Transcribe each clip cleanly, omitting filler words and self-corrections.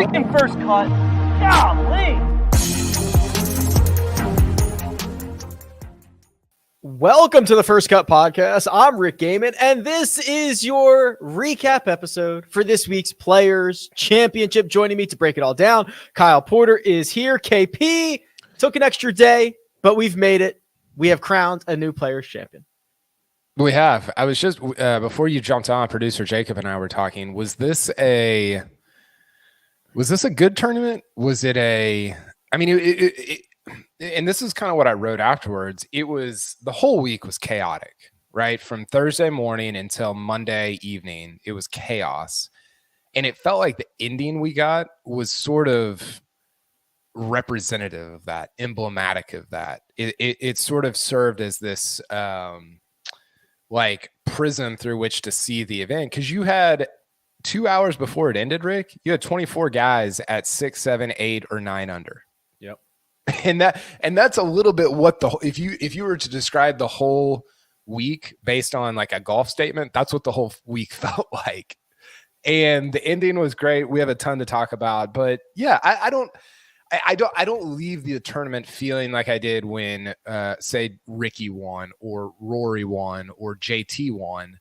freaking first cut. Golly. Welcome to the First Cut Podcast. I'm Rick Gehman, and this is your recap episode for this week's Players Championship. Joining me to break it all down, Kyle Porter is here. KP took an extra day, but we've made it. We have crowned a new Players Champion. We have. I was just, before you jumped on, producer Jacob and I were talking, was this a good tournament? Was it and this is kind of what I wrote afterwards. It was, the whole week was chaotic, right? From Thursday morning until Monday evening, it was chaos. And it felt like the ending we got was sort of representative of that, emblematic of that. It sort of served as this like prism through which to see the event. Because you had 2 hours before it ended, Rick, you had 24 guys at 6, 7, 8, or 9 under. Yep. And that's a little bit what if you were to describe the whole week based on like a golf statement, that's what the whole week felt like. And the ending was great. We have a ton to talk about, but yeah, I don't leave the tournament feeling like I did when say Ricky won or Rory won or JT won.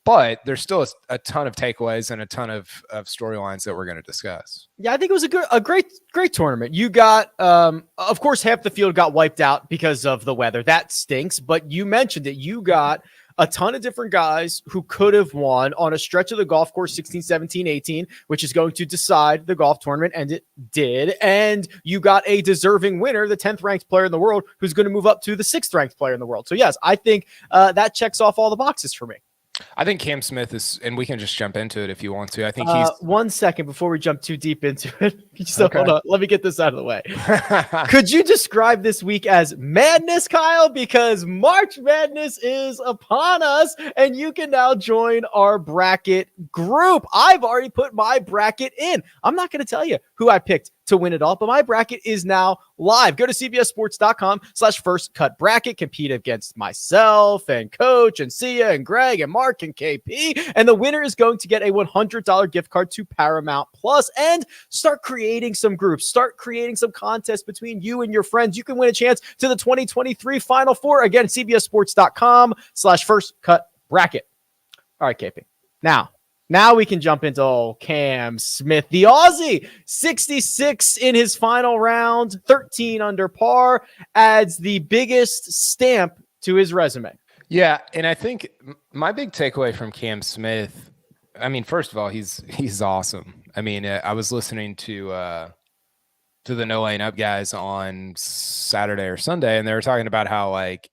But there's still a ton of takeaways and a ton of storylines that we're going to discuss. Yeah, I think it was a great tournament. You got, of course, half the field got wiped out because of the weather. That stinks. But you mentioned it. You got a ton of different guys who could have won on a stretch of the golf course, 16, 17, 18, which is going to decide the golf tournament, and it did. And you got a deserving winner, the 10th ranked player in the world, who's going to move up to the 6th ranked player in the world. So, yes, I think that checks off all the boxes for me. I think Cam Smith is, and we can just jump into it if you want to. I think he's 1 second before we jump too deep into it. Hold on. Let me get this out of the way. Could you describe this week as madness, Kyle? Because March Madness is upon us, and you can now join our bracket group. I've already put my bracket in. I'm not going to tell you who I picked to win it all, but my bracket is now live. Go to cbssports.com/firstcutbracket, compete against myself and Coach and Sia and Greg and Mark and KP, and the winner is going to get a $100 gift card to Paramount Plus. And start creating some groups, start creating some contests between you and your friends. You can win a chance to the 2023 Final Four. Again, cbssports.com/firstcutbracket. All right, KP. Now we can jump into Cam Smith, the Aussie, 66 in his final round, 13 under par, adds the biggest stamp to his resume. Yeah, and I think my big takeaway from Cam Smith, I mean, first of all, he's awesome. I mean, I was listening to the No Lane Up guys on Saturday or Sunday, and they were talking about how like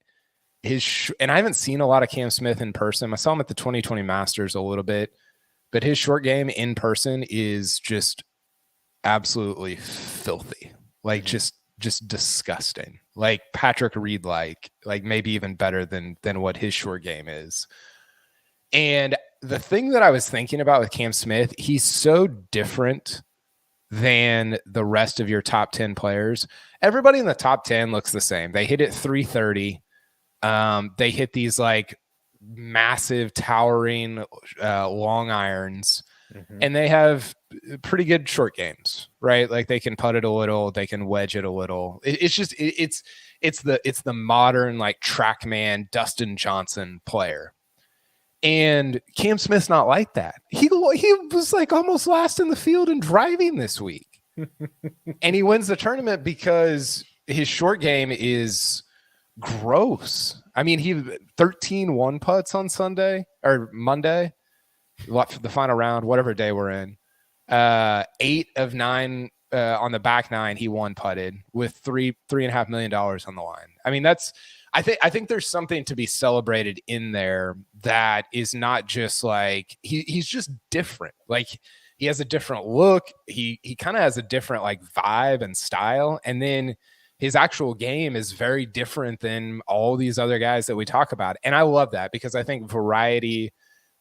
and I haven't seen a lot of Cam Smith in person. I saw him at the 2020 Masters a little bit. But his short game in person is just absolutely filthy, like just disgusting, like Patrick Reed, like maybe even better than what his short game is. And the thing that I was thinking about with Cam Smith, he's so different than the rest of your top 10 players. Everybody in the top 10 looks the same. They hit it 330. They hit these like massive towering long irons, and they have pretty good short games, right? Like they can putt it a little, they can wedge it a little. It's the modern like TrackMan Dustin Johnson player. And Cam Smith's not like that. He was like almost last in the field in driving this week. And he wins the tournament because his short game is gross. I mean, he 13 one putts on Sunday or Monday, the final round, whatever day we're in. 8 of 9 on the back 9, he one putted with $3.5 million on the line. I mean, I think there's something to be celebrated in there that is not just like he's just different. Like he has a different look. He kind of has a different like vibe and style, and then his actual game is very different than all these other guys that we talk about. And I love that because I think variety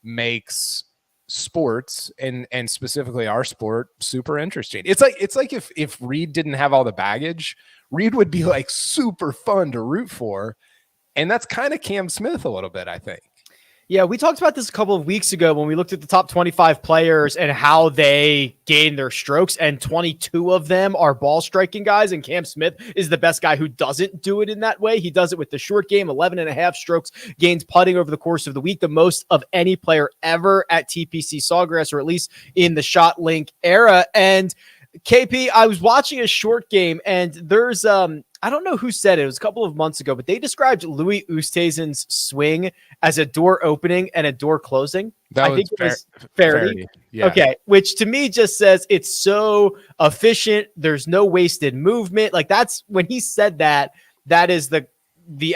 makes sports and specifically our sport super interesting. It's like if Reed didn't have all the baggage, Reed would be like super fun to root for. And that's kind of Cam Smith a little bit, I think. Yeah, we talked about this a couple of weeks ago when we looked at the top 25 players and how they gain their strokes, and 22 of them are ball striking guys, and Cam Smith is the best guy who doesn't do it in that way. He does it with the short game, 11 and a half strokes gains putting over the course of the week, the most of any player ever at TPC Sawgrass, or at least in the Shot Link era. And KP, I was watching a short game, and there's I don't know who said it. It was a couple of months ago, but they described Louis Oosthuizen's swing as a door opening and a door closing. I think it was Faraday. Yeah. Okay, which to me just says it's so efficient. There's no wasted movement. Like, that's when he said that. That is the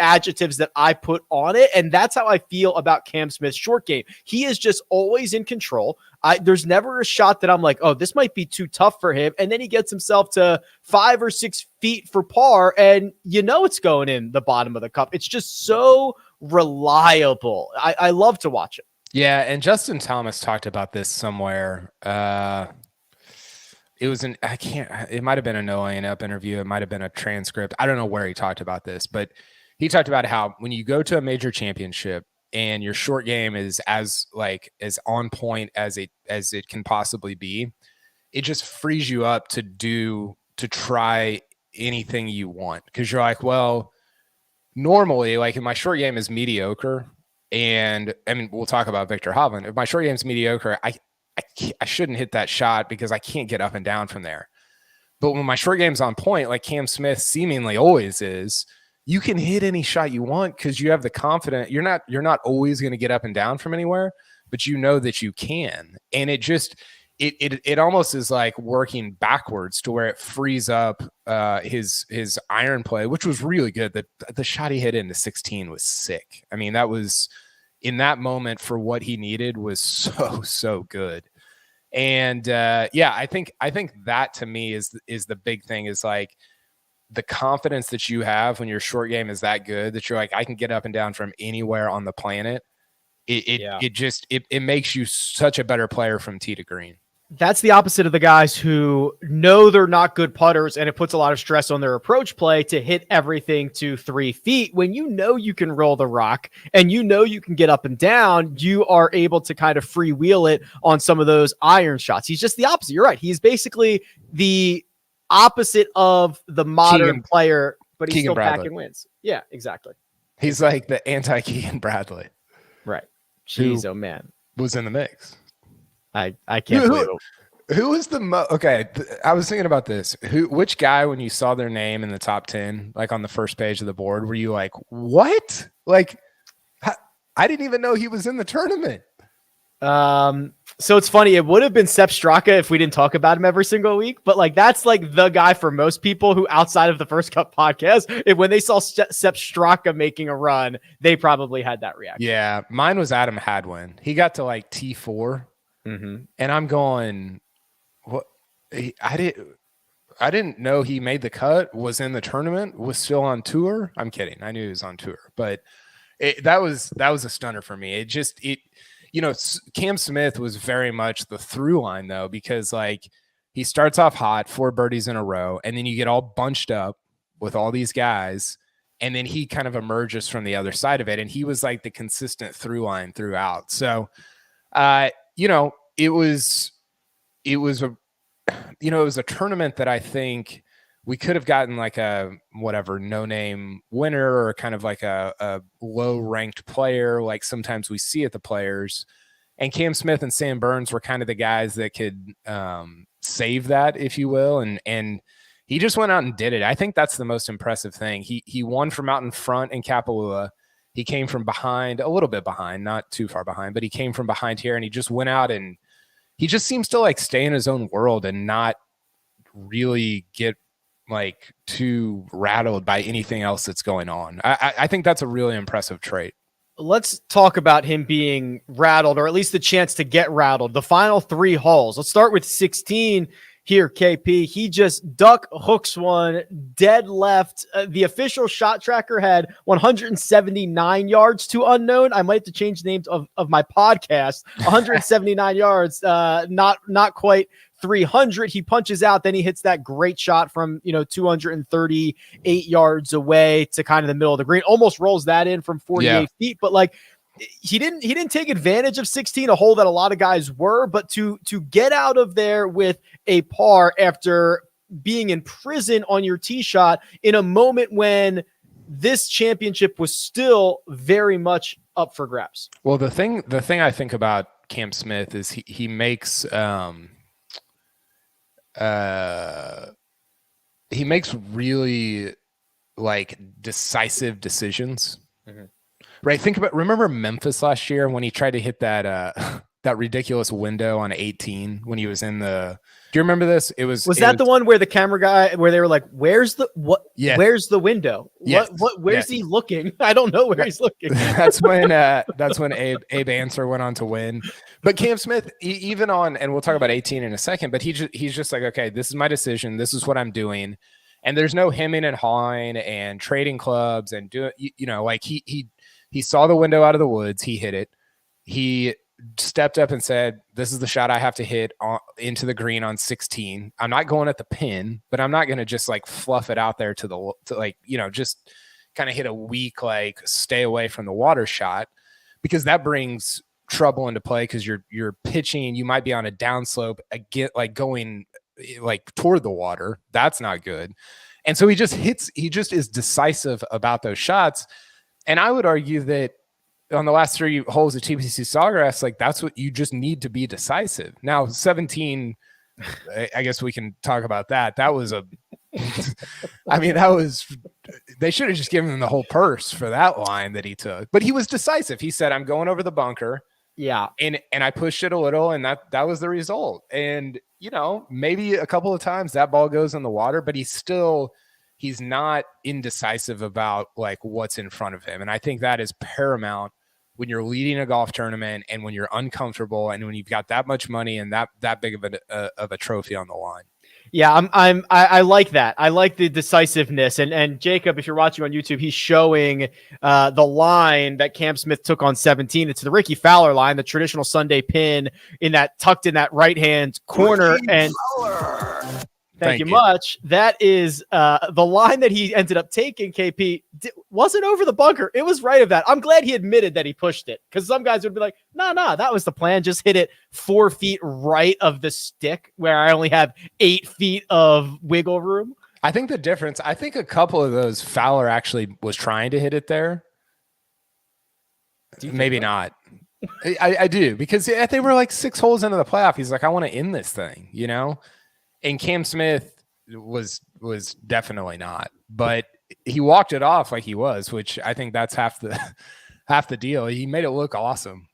adjectives that I put on it, and that's how I feel about Cam Smith's short game. He is just always in control. There's never a shot that I'm like, oh, this might be too tough for him, and then he gets himself to 5 or 6 feet for par, and it's going in the bottom of the cup. It's just so reliable. I love to watch it. Yeah, and Justin Thomas talked about this somewhere. It was it might have been a No Laying Up interview. It might have been a transcript. I don't know where he talked about this, but he talked about how when you go to a major championship and your short game is as on point as it can possibly be, it just frees you up to try anything you want. Because you're like, well, normally, like, if my short game is mediocre, and I mean, we'll talk about Victor Hovland. If my short game is mediocre, I shouldn't hit that shot because I can't get up and down from there. But when my short game's on point, like Cam Smith seemingly always is, you can hit any shot you want because you have the confidence. You're not always going to get up and down from anywhere, but you know that you can. And it almost is like working backwards to where it frees up his iron play, which was really good. The shot he hit into 16 was sick. I mean, that was, in that moment, for what he needed, was so good. And I think that, to me, is the big thing, is like the confidence that you have when your short game is that good, that you're like, I can get up and down from anywhere on the planet. It makes you such a better player from tee to green. That's the opposite of the guys who know they're not good putters, and it puts a lot of stress on their approach play to hit everything to 3 feet. When you can roll the rock and you can get up and down, you are able to kind of freewheel it on some of those iron shots. He's just the opposite. You're right. He's basically the opposite of the modern player, but he's still packing wins. Yeah, exactly. He's like the anti-Keegan Bradley. Right. Jeez, oh man. Was in the mix. I can't believe it. Who was okay? I was thinking about this. Which guy, when you saw their name in the top 10, like on the first page of the board, were you like, what? Like, I didn't even know he was in the tournament. So it's funny. It would have been Sepp Straka if we didn't talk about him every single week, but like, that's like the guy for most people who, outside of the First Cup podcast, when they saw Sepp Straka making a run, they probably had that reaction. Yeah. Mine was Adam Hadwin. He got to like T4. Mm-hmm. And I'm going, what? I didn't know he made the cut, was in the tournament, was still on tour. I'm kidding. I knew he was on tour, but that was a stunner for me. Cam Smith was very much the through line, though, because like he starts off hot, 4 birdies in a row, and then you get all bunched up with all these guys, and then he kind of emerges from the other side of it, and he was like the consistent through line throughout. So, it was a tournament that I think we could have gotten like a no-name winner, or kind of like a low-ranked player, like sometimes we see at the Players. And Cam Smith and Sam Burns were kind of the guys that could save that, if you will. And he just went out and did it. I think that's the most impressive thing. He won from out in front in Kapalua. He came from behind, a little bit behind, not too far behind, but he came from behind here, and he just went out, and he just seems to like stay in his own world and not really get like too rattled by anything else that's going on. I think that's a really impressive trait. Let's talk about him being rattled, or at least the chance to get rattled. The final 3 holes. Let's start with 16 here, KP. He just duck hooks one dead left. The official shot tracker had 179 yards to unknown. I might have to change the names of my podcast. 179 yards, not quite 300. He punches out, then he hits that great shot from 238 yards away to kind of the middle of the green. Almost rolls that in from 48 feet, but like, he didn't take advantage of 16, a hole that a lot of guys were, but to get out of there with a par after being in prison on your tee shot in a moment when this championship was still very much up for grabs. Well, the thing I think about Cam Smith is he makes really like decisive decisions. Mm-hmm. Right. Remember Memphis last year when he tried to hit that that ridiculous window on 18 when he was in the, do you remember this? Was the one where the camera guy, where they were like, where's the window? Yes. Where's he looking? I don't know where he's looking. That's when Abe Answer went on to win. But Cam Smith, even on, and we'll talk about 18 in a second, but he's just like, okay, this is my decision. This is what I'm doing. And there's no hemming and hawing and trading clubs and like he saw the window out of the woods. He hit it. He stepped up and said, this is the shot I have to hit into the green on 16. I'm not going at the pin, but I'm not going to just like fluff it out there to just kind of hit a weak, like stay away from the water shot, because that brings trouble into play because you're pitching. You might be on a downslope again, like going like toward the water. That's not good. And so he just is decisive about those shots. And I would argue that on the last 3 holes of TPC Sawgrass, like that's what you just need to be decisive. Now 17, I guess we can talk about that. That was they should have just given him the whole purse for that line that he took, but he was decisive. He said, I'm going over the bunker. Yeah. And I pushed it a little, and that was the result. And, maybe a couple of times that ball goes in the water, but he's not indecisive about like what's in front of him. And I think that is paramount when you're leading a golf tournament and when you're uncomfortable and when you've got that much money and that big of a trophy on the line. Yeah, I like that. I like the decisiveness. And Jacob, if you're watching on YouTube, he's showing the line that Cam Smith took on 17. It's the Ricky Fowler line, the traditional Sunday pin tucked in that right hand corner. Ricky and Fowler. Thank you much. That is the line that he ended up taking, KP, wasn't over the bunker. It was right of that. I'm glad he admitted that he pushed it, because some guys would be like, no, that was the plan. Just hit it 4 feet right of the stick where I only have 8 feet of wiggle room. I think a couple of those Fowler actually was trying to hit it there. Maybe not. I do, because they were like 6 holes into the playoff. He's like, I want to end this thing, And Cam Smith was definitely not, but he walked it off like he was, which I think that's half the deal. He made it look awesome,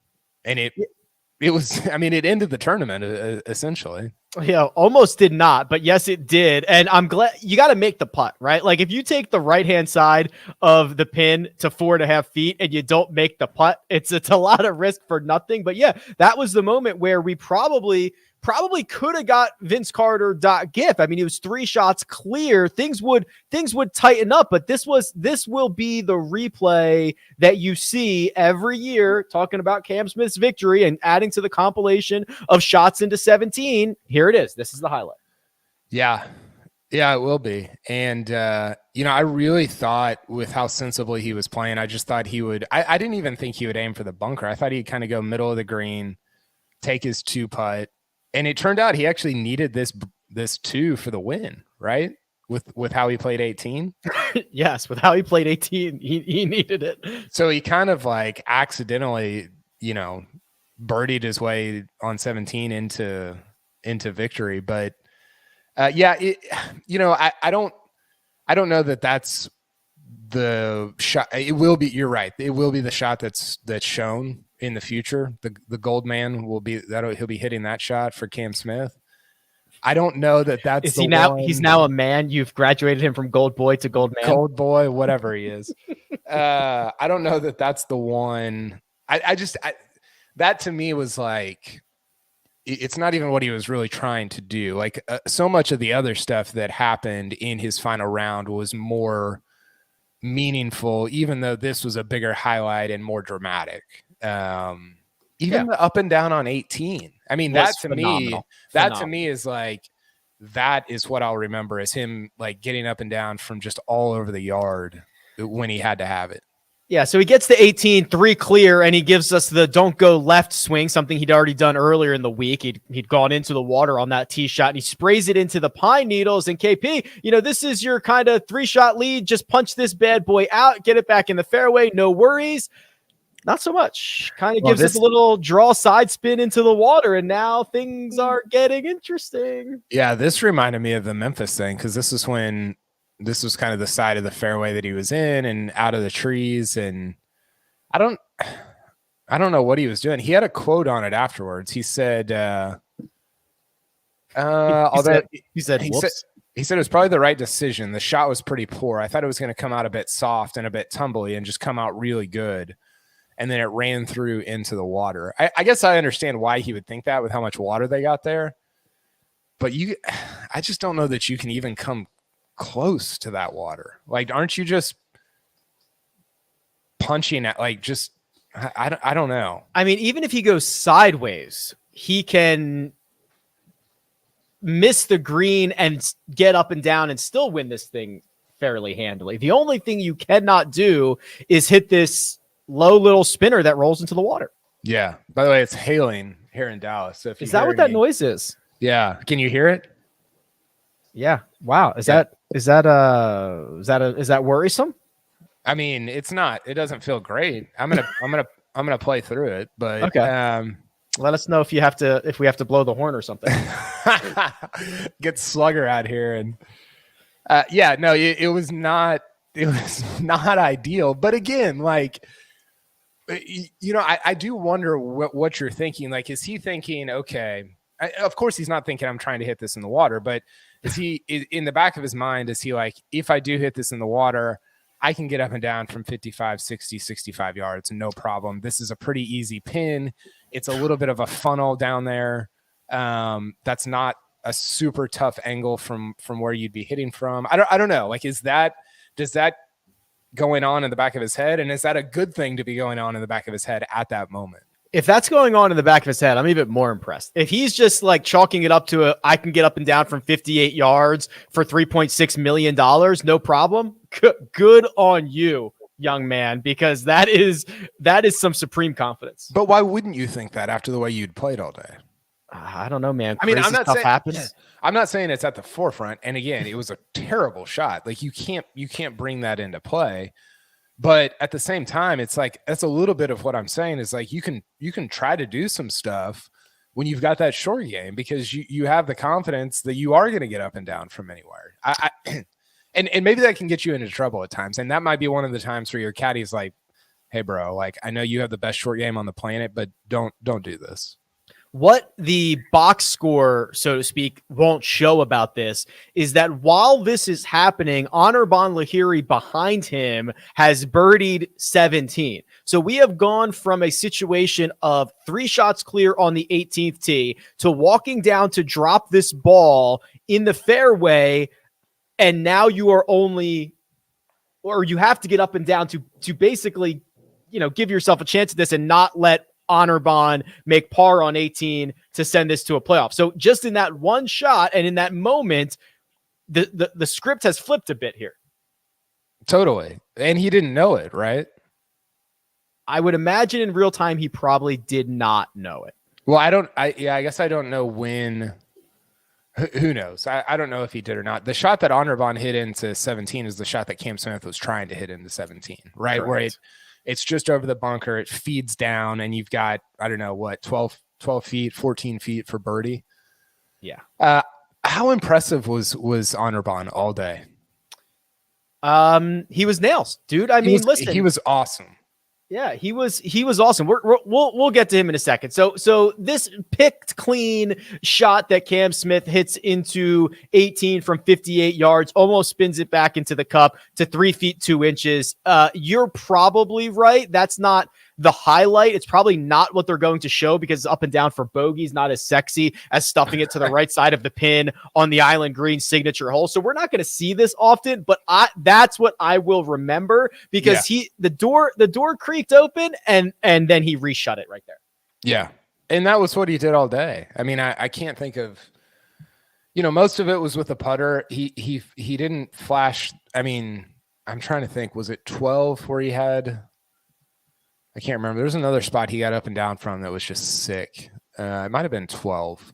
and it was. I mean, it ended the tournament essentially. Yeah, almost did not, but yes, it did. And I'm glad you got to make the putt, right? Like if you take the right-hand side of the pin to 4.5 feet and you don't make the putt, it's a lot of risk for nothing. But yeah, that was the moment where we probably could have got Vince Carter .gif. I mean, it was 3 shots clear. Things would tighten up, but this will be the replay that you see every year talking about Cam Smith's victory and adding to the compilation of shots into 17. Here it is. This is the highlight. Yeah, it will be. And, I really thought with how sensibly he was playing, I just thought he would, I didn't even think he would aim for the bunker. I thought he'd kind of go middle of the green, take his 2-putt. And it turned out he actually needed this 2 for the win, right? With how he played 18. Yes, with how he played 18, he needed it. So he kind of like accidentally, birdied his way on 17 into victory. But I don't know that that's the shot. It will be. You're right. It will be the shot that's shown in the future. The gold man will be he'll be hitting that shot for Cam Smith. I don't know that that's he now one. He's now a man. You've graduated him from gold boy to gold man. Gold boy, whatever he is. I don't know that that's the one. That to me was like, it's not even what he was really trying to do. Like so much of the other stuff that happened in his final round was more meaningful, even though this was a bigger highlight and more dramatic. Even the up and down on 18. I mean, that to me is like, that is what I'll remember, is him like getting up and down from just all over the yard when he had to have it. Yeah, so he gets to 18, 3 clear, and he gives us the don't go left swing, something he'd already done earlier in the week. He'd gone into the water on that tee shot, and he sprays it into the pine needles. And KP, this is your kind of 3-shot lead. Just punch this bad boy out, get it back in the fairway, no worries. Not so much. Kind of gives us a little draw side spin into the water, and now things are getting interesting. Yeah, this reminded me of the Memphis thing, because this was kind of the side of the fairway that he was in and out of the trees. And I don't know what he was doing. He had a quote on it afterwards. He said, he said it was probably the right decision. The shot was pretty poor. I thought it was going to come out a bit soft and a bit tumbly and just come out really good. And then it ran through into the water. I guess I understand why he would think that with how much water they got there. But I just don't know that you can even come close to that water. Like, aren't you just punching at, like, just, I don't know. I mean, even if he goes sideways, he can miss the green and get up and down and still win this thing fairly handily. The only thing you cannot do is hit this low little spinner that rolls into the water. Yeah. By the way, it's hailing here in Dallas. So is that what that noise is? Yeah. Can you hear it? Yeah. Wow. Is that worrisome? I mean, it's not. It doesn't feel great. I'm gonna play through it, but okay. Let us know if we have to blow the horn or something. Get Slugger out here and it was not ideal. But again, like, I do wonder what you're thinking. Like, is he thinking, okay, of course he's not thinking I'm trying to hit this in the water, but is he in the back of his mind, is he like, if I do hit this in the water, I can get up and down from 55, 60, 65 yards, no problem. This is a pretty easy pin. It's a little bit of a funnel down there. That's not a super tough angle from where you'd be hitting from. I don't know. Like, does that going on in the back of his head? And is that a good thing to be going on in the back of his head at that moment? If that's going on in the back of his head, I'm even more impressed. If he's just like chalking it up to I can get up and down from 58 yards for $3.6 million, no problem. Good on you, young man, because that is some supreme confidence. But why wouldn't you think that after the way you'd played all day? I don't know, man. I mean, I'm not saying it's at the forefront. And again, it was a terrible shot. Like, you can't bring that into play. But at the same time, it's like, that's a little bit of what I'm saying is like, you can try to do some stuff when you've got that short game, because you have the confidence that you are going to get up and down from anywhere. And maybe that can get you into trouble at times. And that might be one of the times where your caddy's like, hey bro, like, I know you have the best short game on the planet, but don't do this. What the box score, so to speak, won't show about this is that while this is happening, Anirban Lahiri behind him has birdied 17. So we have gone from a situation of 3 shots clear on the 18th tee to walking down to drop this ball in the fairway. And now you are you have to get up and down to basically, give yourself a chance at this and not let Anirban make par on 18 to send this to a playoff. So just in that one shot and in that moment, the script has flipped a bit here. Totally. And he didn't know it, right? I would imagine in real time he probably did not know it. Well, I guess I don't know when. Who knows? I don't know if he did or not. The shot that Anirban hit into 17 is the shot that Cam Smith was trying to hit into 17, right? Correct. Where it's just over the bunker, it feeds down, and you've got, I don't know, what, 12 feet, 14 feet for birdie? Yeah. How impressive was Anirban all day? He was nails, dude. Listen. He was awesome. Yeah, he was awesome. We'll get to him in a second. So this picked clean shot that Cam Smith hits into 18 from 58 yards, almost spins it back into the cup to 3 feet 2 inches. You're probably right. That's not the highlight. It's probably not what they're going to show because up and down for bogeys, not as sexy as stuffing it to the right side of the pin on the Island Green signature hole. So we're not going to see this often, but that's what I will remember because the door creaked open and then he reshut it right there. Yeah. And that was what he did all day. I mean, I can't think of, most of it was with the putter. He didn't flash. I mean, I'm trying to think, was it 12 where he had I can't remember. There's another spot he got up and down from that was just sick. It might have been 12.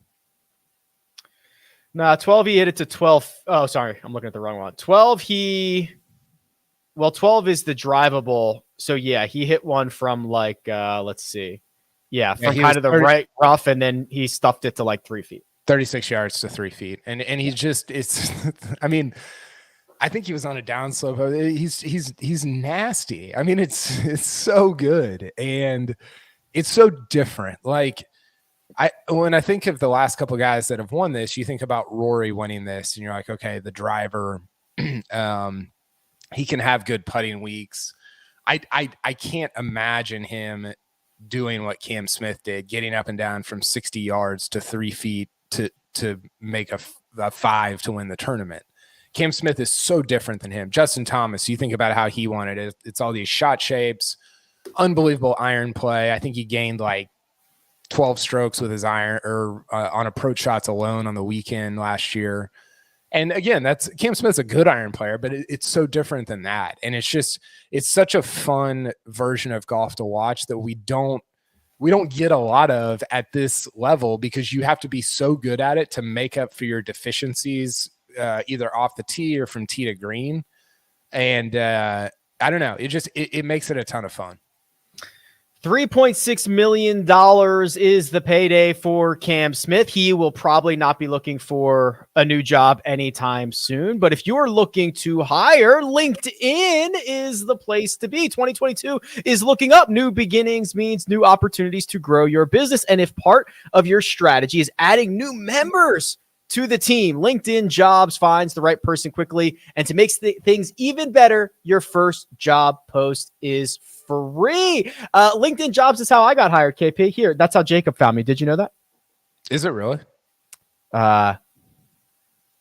Nah, 12, he hit it to 12. Oh, sorry. I'm looking at the wrong one. 12, 12 is the drivable. So, yeah, he hit one from like, let's see. Yeah, from kind of the right rough, and then he stuffed it to like 3 feet. 36 yards to 3 feet. And he's just, it's, I mean, I think he was on a downslope. He's nasty. I mean, it's so good. And it's so different. Like, when I think of the last couple of guys that have won this, you think about Rory winning this, and you're like, okay, the driver, he can have good putting weeks. I can't imagine him doing what Cam Smith did, getting up and down from 60 yards to 3 feet to make a 5 to win the tournament. Cam Smith is so different than him. Justin Thomas, you think about how he won it. It's all these shot shapes, unbelievable iron play. I think he gained like 12 strokes with his iron or on approach shots alone on the weekend last year. And again, that's Cam Smith's a good iron player, but it's so different than that. And it's such a fun version of golf to watch that we don't get a lot of at this level, because you have to be so good at it to make up for your deficiencies, either off the tee or from tee to green. And I don't know. It makes it a ton of fun. $3.6 million is the payday for Cam Smith. He will probably not be looking for a new job anytime soon. But if you're looking to hire, LinkedIn is the place to be. 2022 is looking up. New beginnings means new opportunities to grow your business. And if part of your strategy is adding new members to the team, LinkedIn Jobs finds the right person quickly. And to make things even better, your first job post is free. LinkedIn Jobs is how I got hired, KP. Here, that's how Jacob found me. Did you know that? Is it really?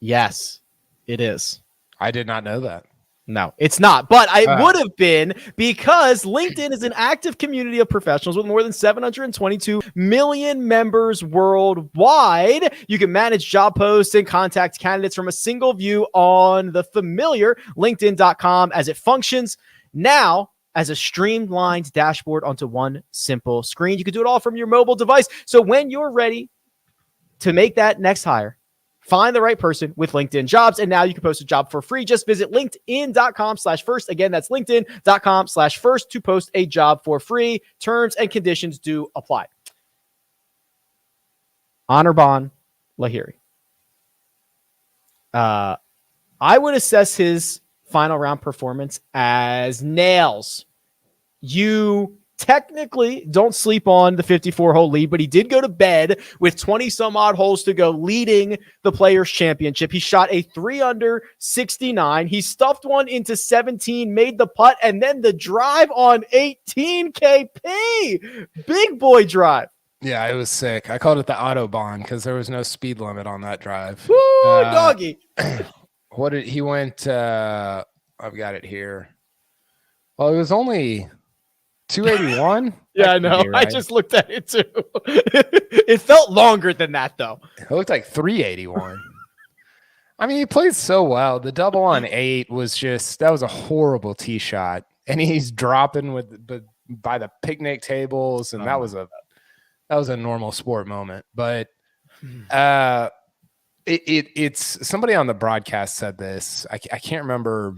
Yes, it is. I did not know that. No, it's not, but I would have been, because LinkedIn is an active community of professionals with more than 722 million members worldwide. You can manage job posts and contact candidates from a single view on the familiar LinkedIn.com as it functions now as a streamlined dashboard onto one simple screen. You can do it all from your mobile device. So when you're ready to make that next hire, find the right person with LinkedIn Jobs. And now you can post a job for free. Just visit linkedin.com/first. Again, that's linkedin.com/first to post a job for free. Terms and conditions do apply. Anirban Lahiri. I would assess his final round performance as nails. You technically don't sleep on the 54-hole lead, but he did go to bed with 20 some odd holes to go, leading the Players Championship. He shot a 3-under 69. He stuffed one into 17, made the putt, and then the drive on 18. KP, big boy drive. Yeah, it was sick. I called it the Autobahn because there was no speed limit on that drive. Woo, doggy. What did he went? I've got it here. Well, it was only 281. Yeah, I know. Right. I just looked at it too. It felt longer than that, though. It looked like 381. I mean, he played so well. The double on 8 was that was a horrible tee shot, and he's dropping by the picnic tables, and that was a normal sport moment. But it's somebody on the broadcast said this. I can't remember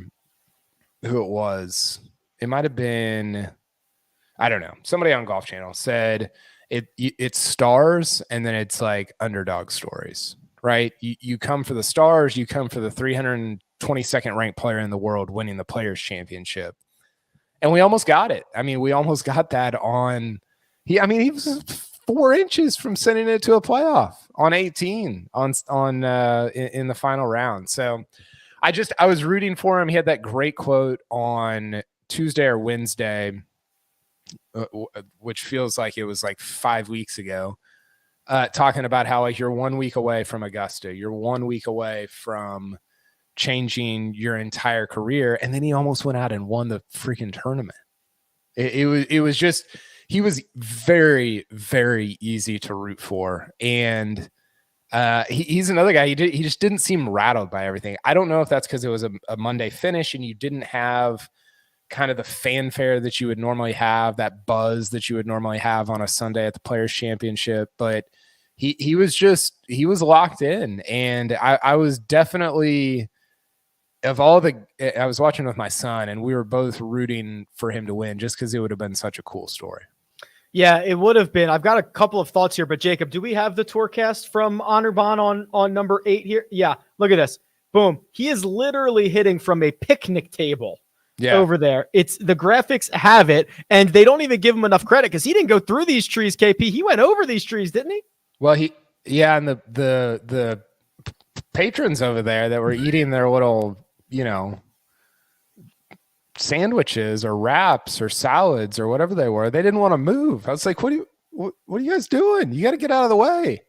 who it was. It might have been, I don't know. Somebody on Golf Channel said it's stars, and then it's like underdog stories, right? You come for the stars, you come for the 322nd ranked player in the world winning the Players Championship. And we almost got it. I mean, we almost got that on he was 4 inches from sending it to a playoff on 18 in the final round. So I was rooting for him. He had that great quote on Tuesday or Wednesday, which feels like it was like 5 weeks ago, talking about how like you're 1 week away from Augusta. You're 1 week away from changing your entire career. And then he almost went out and won the freaking tournament. It was just, he was very, very easy to root for. And he's another guy. He just didn't seem rattled by everything. I don't know if that's because it was a Monday finish and you didn't have kind of the fanfare that you would normally have, that buzz that you would normally have on a Sunday at the Players Championship. But he was locked in. And I was definitely, I was watching with my son, and we were both rooting for him to win just because it would have been such a cool story. Yeah, it would have been. I've got a couple of thoughts here, but Jacob, do we have the tourcast from Anirban on number 8 here? Yeah, look at this. Boom. He is literally hitting from a picnic table over there. It's the graphics have it, and they don't even give him enough credit because he didn't go through these trees, KP. He went over these trees, didn't he? Well, and the patrons over there that were eating their little, sandwiches or wraps or salads or whatever they were, they didn't want to move. I was like, what are you guys doing? You got to get out of the way.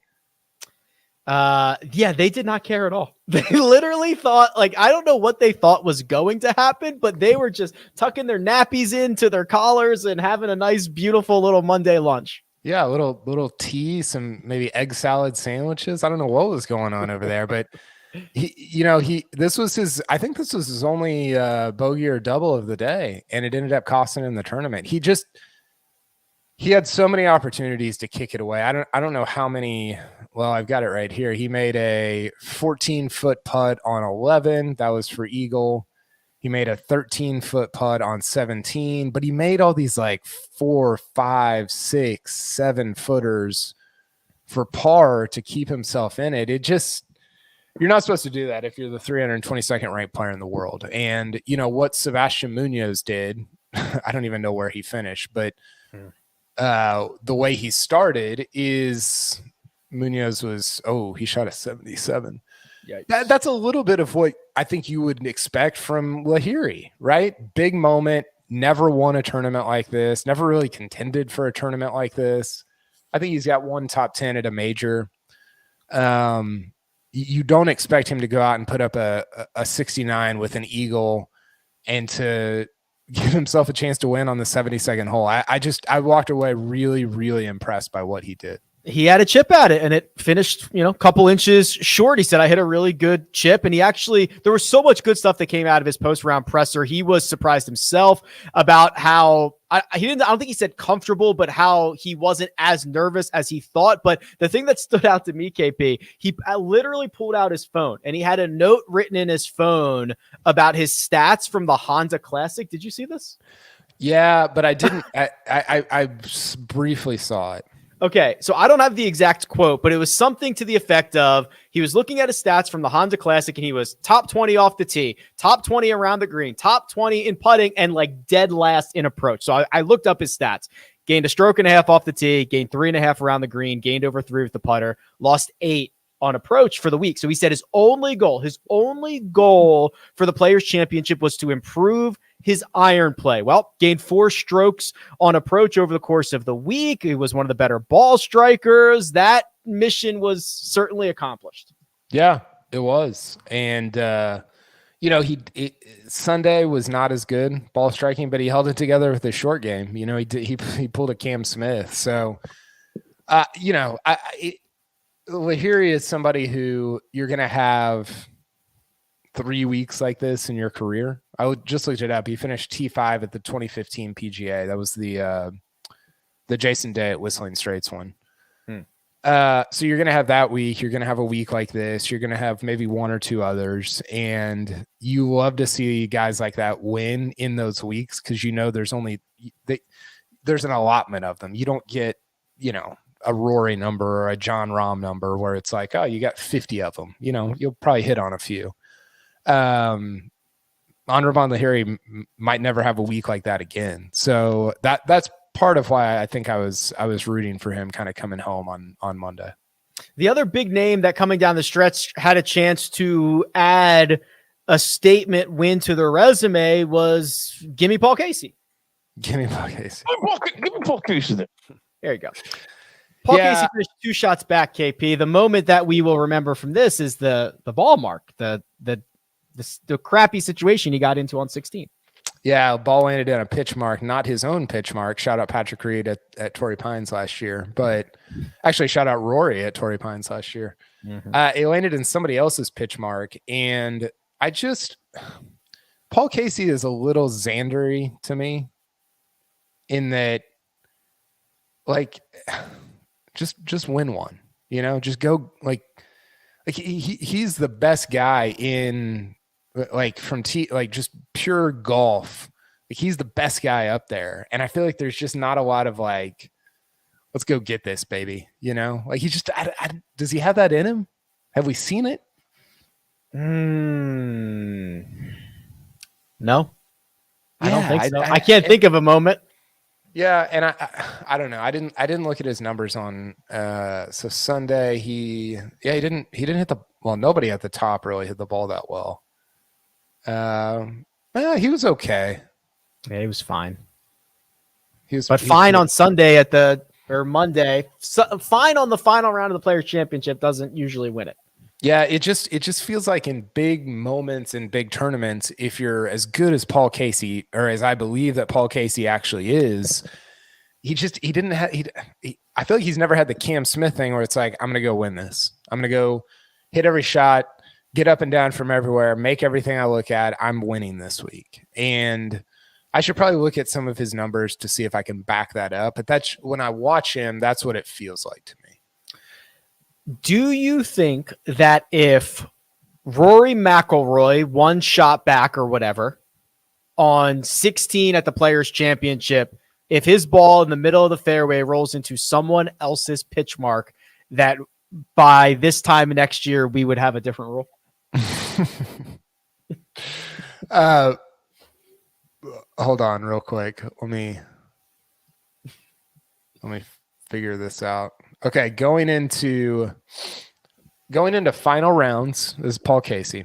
Yeah, they did not care at all. They literally thought, I don't know what they thought was going to happen, but they were just tucking their nappies into their collars and having a nice, beautiful little Monday lunch. Yeah, a little tea, some maybe egg salad sandwiches. I don't know what was going on over there, but this was his only bogey or double of the day, and it ended up costing him the tournament. He had so many opportunities to kick it away. I don't know how many. Well, I've got it right here. He made a 14-foot putt on 11. That was for eagle. He made a 13-foot putt on 17, but he made all these 4, 5, 6, 7 footers for par to keep himself in it. You're not supposed to do that if you're the 322nd ranked player in the world. And what Sebastian Munoz did, I don't even know where he finished, but the way he started is Munoz he shot a 77. That's a little bit of what I think you would expect from Lahiri, right? Big moment, never won a tournament like this, never really contended for a tournament like this. I think he's got one top 10 at a major. You don't expect him to go out and put up a 69 with an eagle and to give himself a chance to win on the 72nd hole. I walked away really, really impressed by what he did. He had a chip at it, and it finished, a couple inches short. He said, I hit a really good chip. And there was so much good stuff that came out of his post-round presser. He was surprised himself about how I don't think he said comfortable, but how he wasn't as nervous as he thought. But the thing that stood out to me, KP, he literally pulled out his phone, and he had a note written in his phone about his stats from the Honda Classic. Did you see this? Yeah, but I didn't. I briefly saw it. Okay, so I don't have the exact quote, but it was something to the effect of he was looking at his stats from the Honda Classic, and he was top 20 off the tee, top 20 around the green, top 20 in putting, and dead last in approach. So I looked up his stats. Gained a stroke and a half off the tee, gained 3.5 around the green, gained over 3 with the putter, lost 8 on approach for the week. So he said his only goal for the Players Championship was to improve his iron play. Well, gained 4 strokes on approach over the course of the week. He was one of the better ball strikers. That mission was certainly accomplished. Yeah, it was. And, Sunday was not as good ball striking, but he held it together with his short game. He pulled a Cam Smith. So, Lahiri is somebody who you're going to have 3 weeks like this in your career. I just looked it up. He finished T5 at the 2015 PGA. That was the Jason Day at Whistling Straits one. So you're going to have that week. You're going to have a week like this. You're going to have maybe 1 or 2 others. And you love to see guys like that win in those weeks because there's an allotment of them. You don't get, a Rory number or a John Rahm number where it's like, oh, you got 50 of them. You'll probably hit on a few. Anirban Lahiri might never have a week like that again. So that's part of why I think I was rooting for him kind of coming home on Monday. The other big name that coming down the stretch had a chance to add a statement win to their resume was Gimme Paul Casey. Gimme Paul Casey. Give me Paul Casey. There you go. Paul Casey finished 2 shots back, KP. The moment that we will remember from this is the ball mark, the crappy situation he got into on 16. Yeah, ball landed in a pitch mark, not his own pitch mark. Shout out Patrick Reed at Torrey Pines last year, but actually shout out Rory at Torrey Pines last year. Mm-hmm. It landed in somebody else's pitch mark, and Paul Casey is a little Xandery to me in that, like, just win one, just go like he's the best guy in like like just pure golf. Like he's the best guy up there. And I feel like there's just not a lot of like, let's go get this, baby. Like he just, does he have that in him? Have we seen it? No, I don't think so. I can't think of a moment. Yeah. And I don't know. I didn't look at his numbers on, so Sunday he didn't hit nobody at the top really hit the ball that well. He was okay. Yeah, he was fine. Fine on Sunday or Monday. Fine on the final round of the Players Championship doesn't usually win it. Yeah, it just feels like in big moments in big tournaments, if you're as good as Paul Casey, or as I believe that Paul Casey actually is, I feel like he's never had the Cam Smith thing where it's like, I'm gonna go win this. I'm gonna go hit every shot, get up and down from everywhere, make everything I look at. I'm winning this week. And I should probably look at some of his numbers to see if I can back that up. But that's when I watch him, that's what it feels like to me. Do you think that if Rory McIlroy one shot back or whatever on 16 at the Players Championship, if his ball in the middle of the fairway rolls into someone else's pitch mark, that by this time next year we would have a different rule? Hold on real quick. Let me figure this out. Okay, going into final rounds, this is Paul Casey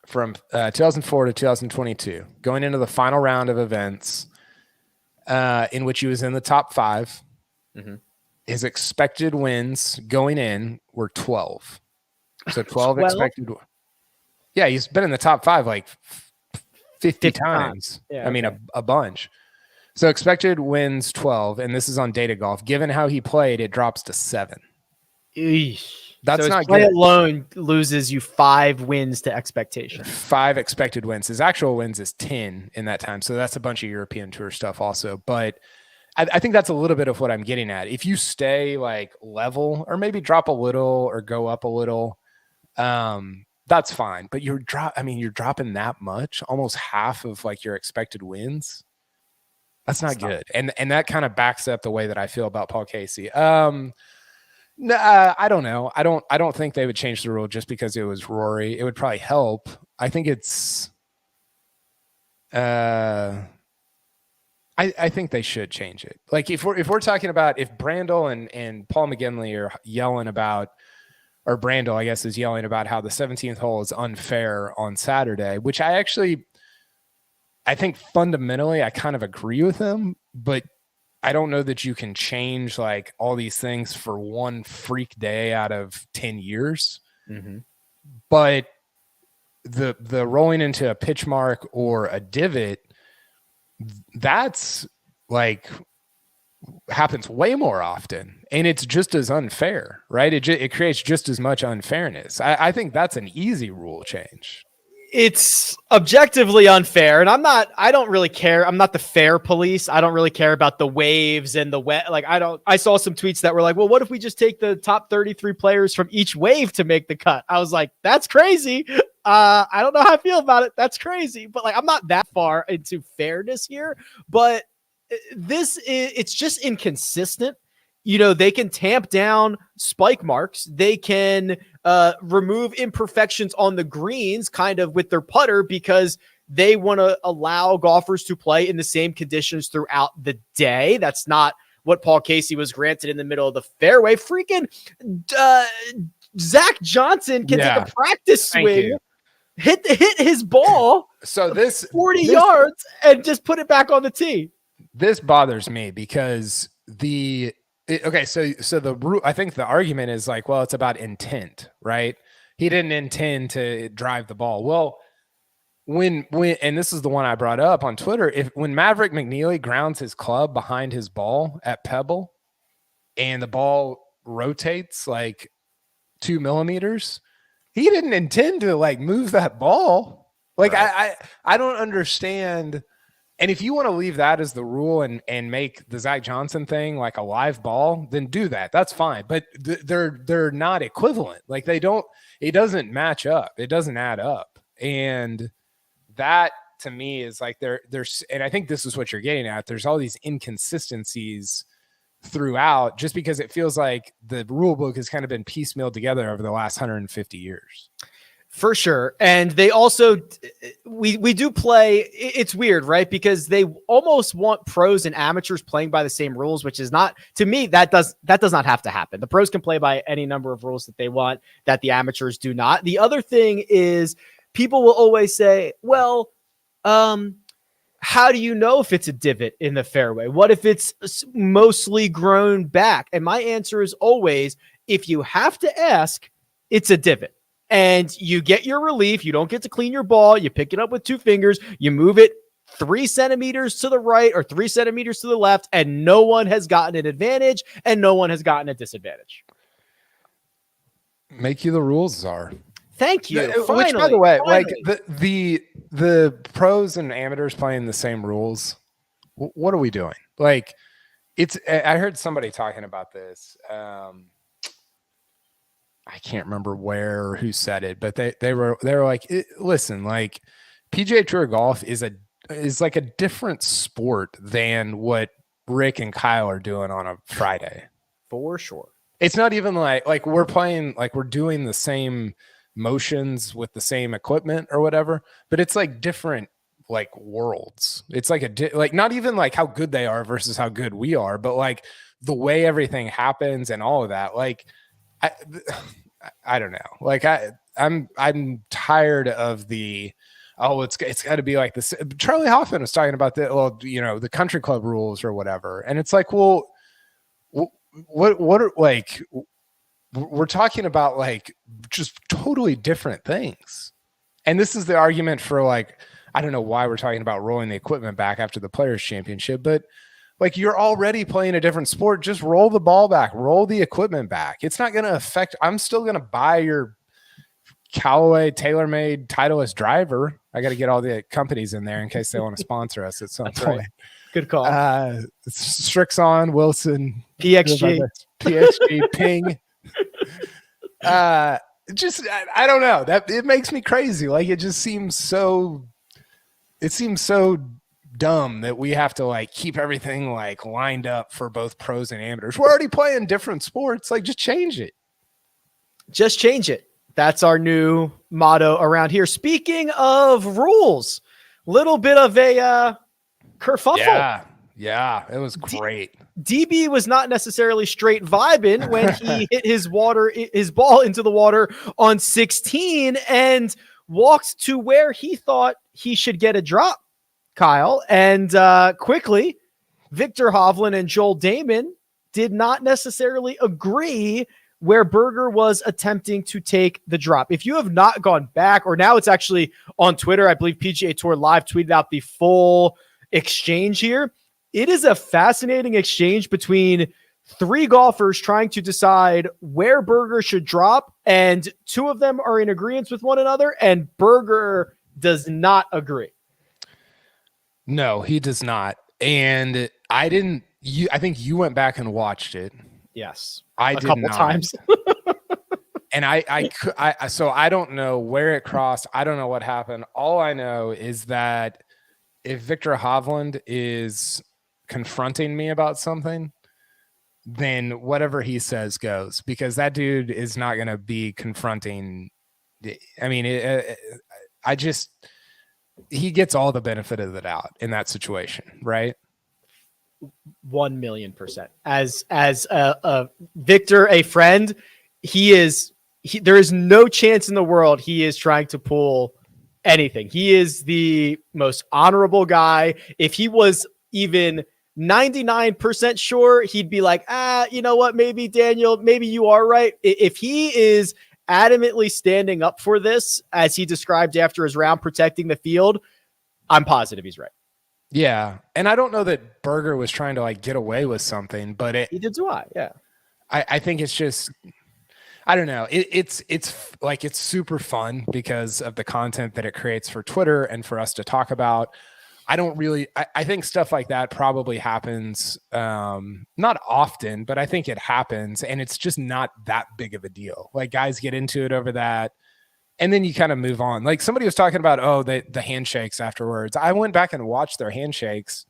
from 2004 to 2022. Going into the final round of events in which he was in the top 5. Mm-hmm. His expected wins going in were 12. So 12 expected. Yeah, he's been in the top 5 like 50 times. Yeah, I mean, a bunch. So expected wins 12, and this is on Data Golf. Given how he played, it drops to 7. Eesh. That's so not play good. Alone loses you 5 wins to expectation. 5 expected wins. His actual wins is 10 in that time. So that's a bunch of European Tour stuff also. But I think that's a little bit of what I'm getting at. If you stay like level or maybe drop a little or go up a little, that's fine. But you're dropping that much, almost half of like your expected wins. That's not good. And that kind of backs up the way that I feel about Paul Casey. No, I don't know. I don't think they would change the rule just because it was Rory. It would probably help. I think it's I think they should change it. Like if we're talking about if Brandel and Paul McGinley are yelling about, or Brandel, I guess, is yelling about how the 17th hole is unfair on Saturday, which I think fundamentally I kind of agree with him, but I don't know that you can change like all these things for one freak day out of 10 years. Mm-hmm. But the rolling into a pitch mark or a divot, that's like happens way more often, and it's just as unfair, right? It creates just as much unfairness. I think that's an easy rule change. It's objectively unfair, and I don't really care. I'm not the fair police. I don't really care about the waves and the wet. Like I saw some tweets that were like, well, what if we just take the top 33 players from each wave to make the cut? I was like, that's crazy. I don't know how I feel about it. That's crazy. But like, I'm not that far into fairness here, but it's just inconsistent. They can tamp down spike marks. They can remove imperfections on the greens kind of with their putter because they want to allow golfers to play in the same conditions throughout the day. That's not what Paul Casey was granted in the middle of the fairway. Freaking Zach Johnson can take a practice swing, hit his ball so this 40 yards and just put it back on the tee. This bothers me because so the rule, I think the argument is like, well, it's about intent, right? He didn't intend to drive the ball. Well, when and this is the one I brought up on Twitter, when Maverick McNeely grounds his club behind his ball at Pebble and the ball rotates like 2 millimeters, he didn't intend to like move that ball. Like Right. I don't understand. And if you want to leave that as the rule and make the Zach Johnson thing like a live ball, then do that. That's fine. But they're not equivalent. Like they don't. It doesn't match up. It doesn't add up. And that to me is like there's. And I think this is what you're getting at. There's all these inconsistencies throughout, just because it feels like the rule book has kind of been piecemealed together over the last 150 years. For sure. And they also, we do play, it's weird, right? Because they almost want pros and amateurs playing by the same rules, which is not, to me, that does not have to happen. The pros can play by any number of rules that they want, that the amateurs do not. The other thing is people will always say, well, how do you know if it's a divot in the fairway? What if it's mostly grown back? And my answer is always, if you have to ask, it's a divot. And you get your relief. You don't get to clean your ball. You pick it up with 2 fingers. You move it 3 centimeters to the right or 3 centimeters to the left, and no one has gotten an advantage and no one has gotten a disadvantage. Make you the rules czar. Thank you. Which, by the way, like the pros and amateurs playing the same rules. What are we doing? Like, I heard somebody talking about this. I can't remember where or who said it, but they were like, listen, like PGA Tour golf is like a different sport than what Rick and Kyle are doing on a Friday. For sure. It's not even like we're playing, like we're doing the same motions with the same equipment or whatever, but it's like different like worlds. It's like like not even like how good they are versus how good we are, but like the way everything happens and all of that. Like I don't know. Like I'm tired of the it's got to be like this. Charlie Hoffman was talking about the country club rules or whatever, and it's like, well, what are like we're talking about like just totally different things. And this is the argument for like, I don't know why we're talking about rolling the equipment back after the Players Championship, but like you're already playing a different sport. Just roll the ball back, roll the equipment back. It's not going to affect. I'm still going to buy your Callaway TaylorMade Titleist driver. I got to get all the companies in there in case they want to sponsor us at some That's point. Right. Good call. Strixon, Wilson, PXG, Ping. Just I don't know, that it makes me crazy. Like it seems so dumb that we have to like keep everything like lined up for both pros and amateurs. We're already playing different sports. Like just change it. Just change it. That's our new motto around here. Speaking of rules, little bit of a kerfuffle. Yeah, it was great. DB was not necessarily straight vibing when he hit his ball into the water on 16 and walked to where he thought he should get a drop, Kyle. And quickly, Victor Hovland and Joel Dahmen did not necessarily agree where Berger was attempting to take the drop. If you have not gone back, or now it's actually on Twitter, I believe PGA Tour Live tweeted out the full exchange here. It is a fascinating exchange between 3 golfers trying to decide where Berger should drop, and 2 of them are in agreement with one another, and Berger does not agree. No, he does not. And I think you went back and watched it. Yes. I did a couple not. Times. And so I don't know where it crossed. I don't know what happened. All I know is that if Victor Hovland is confronting me about something, then whatever he says goes, because that dude is not going to be confronting. I mean, he gets all the benefit of the doubt in that situation, right? 1,000,000%. As a Victor, a friend, there is no chance in the world he is trying to pull anything. He is the most honorable guy. If he was even 99% sure, he'd be like, you know what? Maybe Daniel, maybe you are right. If he is adamantly standing up for this, as he described after his round, protecting the field, I'm positive he's right. Yeah. And I don't know that Berger was trying to like get away with something, but he did too. Yeah. I think it's just, I don't know. It's like, it's super fun because of the content that it creates for Twitter and for us to talk about. I think stuff like that probably happens, not often, but I think it happens, and it's just not that big of a deal. Like, guys get into it over that, and then you kind of move on. Like, somebody was talking about, the handshakes afterwards. I went back and watched their handshakes.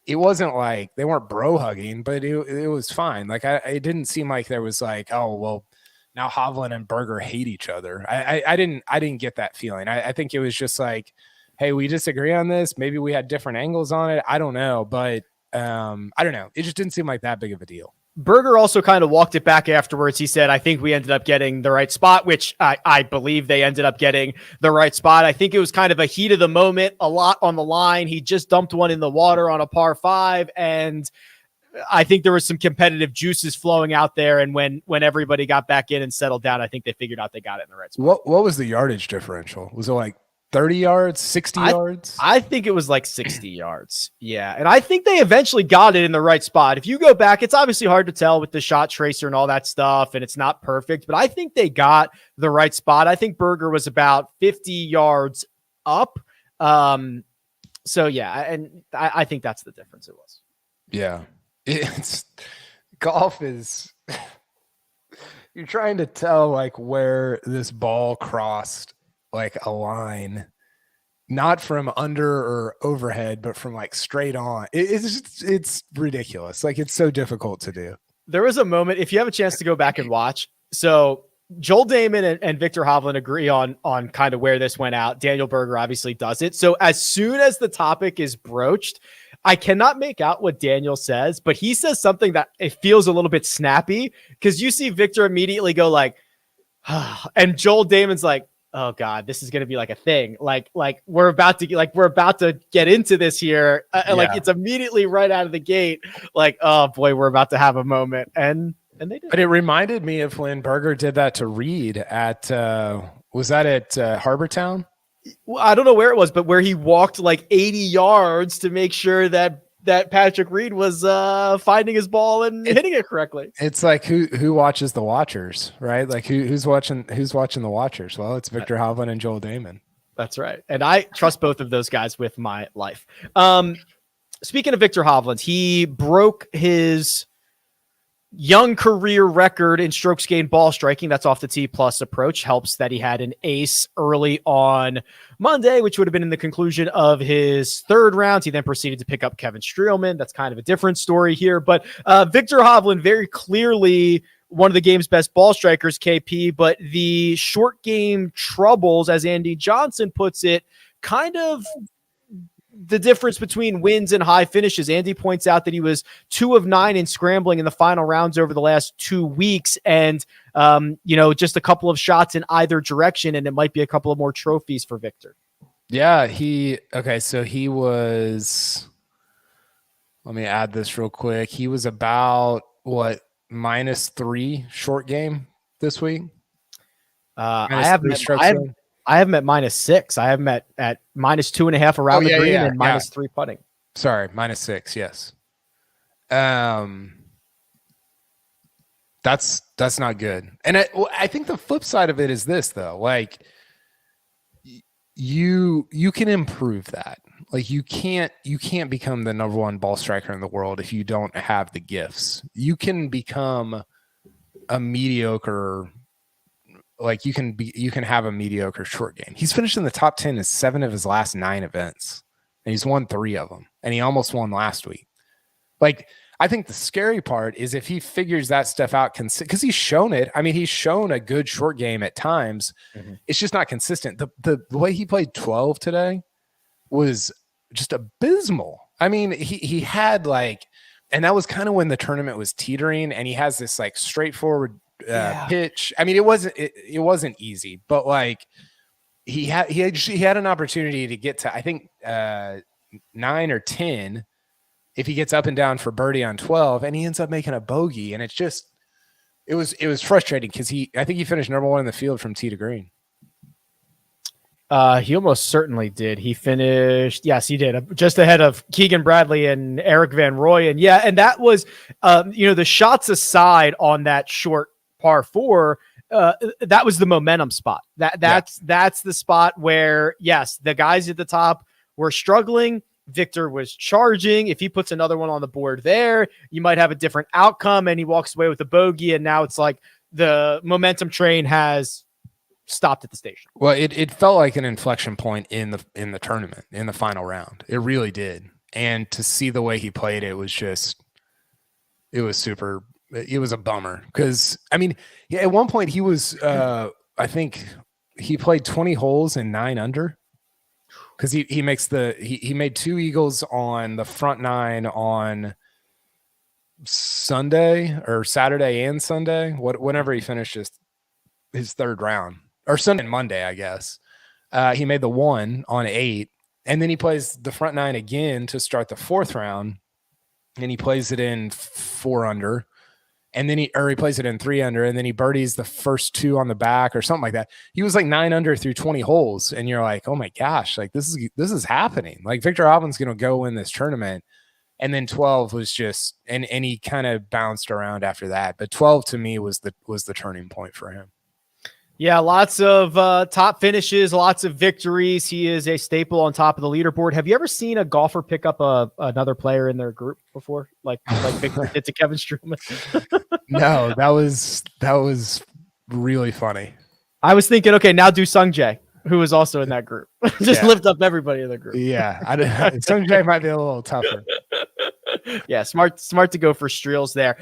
It wasn't like they weren't bro hugging, but it was fine. Like, it didn't seem like there was like, oh, well, now Hovland and Berger hate each other. I didn't get that feeling. I think it was just like, hey, we disagree on this. Maybe we had different angles on it. I don't know, but I don't know. It just didn't seem like that big of a deal. Berger also kind of walked it back afterwards. He said, I think we ended up getting the right spot, which I believe they ended up getting the right spot. I think it was kind of a heat of the moment, a lot on the line. He just dumped one in the water on a par 5, and I think there was some competitive juices flowing out there. And when everybody got back in and settled down, I think they figured out they got it in the right spot. What was the yardage differential? Was it like 30 yards, 60 yards? I think it was like 60 yards. Yeah. And I think they eventually got it in the right spot. If you go back, it's obviously hard to tell with the shot tracer and all that stuff, and it's not perfect, but I think they got the right spot. I think Berger was about 50 yards up. So yeah, and I think that's the difference it was. Yeah. It's golf is you're trying to tell like where this ball crossed like a line, not from under or overhead, but from like straight on. It's ridiculous. Like, it's so difficult to do. There was a moment, if you have a chance to go back and watch. So Joel Dahmen and Victor Hovland agree on kind of where this went out. Daniel Berger obviously does it. So as soon as the topic is broached, I cannot make out what Daniel says, but he says something that it feels a little bit snappy, because you see Victor immediately go like, and Joel Damon's like, oh God, this is going to be like a thing. Like we're about to get into this here. Like, it's immediately right out of the gate. Like, oh boy, we're about to have a moment. And they did. But it reminded me of when Berger did that to Reed at, was that at Harbortown? Well, I don't know where it was, but where he walked like 80 yards to make sure that Patrick Reed was finding his ball and hitting it correctly. It's like who watches the watchers, right? Like who's watching the watchers? Well, it's Victor Hovland and Joel Dahmen. That's right. And I trust both of those guys with my life. Speaking of Victor Hovland, he broke his young career record in strokes gained ball striking. That's off the tee plus approach. Helps that he had an ace early on Monday, which would have been in the conclusion of his third round. He then proceeded to pick up Kevin Streelman. That's kind of a different story here, but Victor Hovland, very clearly one of the game's best ball strikers, KP, but the short game troubles, as Andy Johnson puts it, kind of the difference between wins and high finishes. Andy points out that he was 2 of 9 in scrambling in the final rounds over the last 2 weeks. And, just a couple of shots in either direction, and it might be a couple of more trophies for Victor. Yeah. So he was, let me add this real quick. He was about -3 short game this week. I have him at -6. I have him at -2.5 around the green and -3 putting. Sorry, -6. Yes. That's not good. And I think the flip side of it is this, though. Like, you can improve that. Like, you can't become the number 1 ball striker in the world if you don't have the gifts. You can become a mediocre. Like, you can have a mediocre short game. He's finished in the top 10 in 7 of his last 9 events, and he's won 3 of them, and he almost won last week. Like, I think the scary part is if he figures that stuff out, because he's shown it. I mean, he's shown a good short game at times. Mm-hmm. It's just not consistent. The way he played 12 today was just abysmal. I mean, he had and that was kind of when the tournament was teetering, and he has this like straightforward pitch. I mean, it wasn't easy, but like he had an opportunity to get to, I think 9 or 10 if he gets up and down for birdie on 12, and he ends up making a bogey. And it was frustrating because I think he finished number 1 in the field from tee to green. He almost certainly did. He finished, yes, he did, just ahead of Keegan Bradley and Eric Van Rooyen. Yeah, and that was, the shots aside on that short par 4, that was the momentum spot. That's the spot where, yes, the guys at the top were struggling. Victor was charging. If he puts another one on the board there, you might have a different outcome, and he walks away with a bogey, and now it's like the momentum train has stopped at the station. Well, it felt like an inflection point in the tournament, in the final round. It really did. And to see the way he played, it was super. It was a bummer because, I mean, yeah, at one point he was, I think he played 20 holes and 9 under because he made 2 eagles on the front 9 on Sunday or Saturday and Sunday, whenever he finished his third round, or Sunday and Monday, I guess. He made the 1 on 8, and then he plays the front 9 again to start the 4th round, and he plays it in 4 under. And then he plays it in 3 under, and then he birdies the first 2 on the back or something like that. He was like 9 under through 20 holes, and you're like, oh my gosh, like this is happening. Like Victor Hovland's going to go win this tournament. And then 12 was just, and he kind of bounced around after that. But 12 to me was the turning point for him. Yeah, lots of top finishes, lots of victories. He is a staple on top of the leaderboard. Have you ever seen a golfer pick up another player in their group before, like Victor did to Kevin Struman? No, that was really funny. I was thinking, okay, now do Sung Jae, who was also in that group. Just lift up everybody in the group. Yeah, Sung Jae might be a little tougher. Yeah, smart to go for Streels there.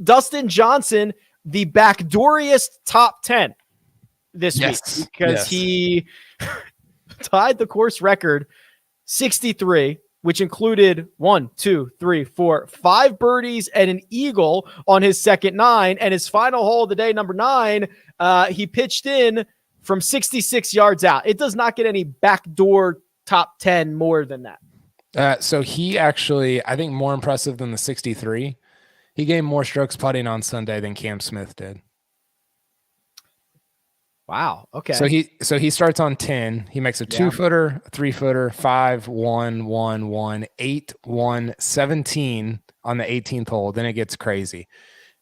Dustin Johnson, the backdooriest top 10 this week, because he tied the course record 63, which included 5 birdies and an eagle on his second 9, and his final hole of the day, number 9, he pitched in from 66 yards out. It does not get any backdoor top 10 more than that. So he actually, I think, more impressive than the 63. He gained more strokes putting on Sunday than Cam Smith did. Wow. Okay. So he starts on 10. He makes a 2-footer, 3-footer, 5, 1, 1, 1, 8, 1, 17 on the 18th hole. Then it gets crazy.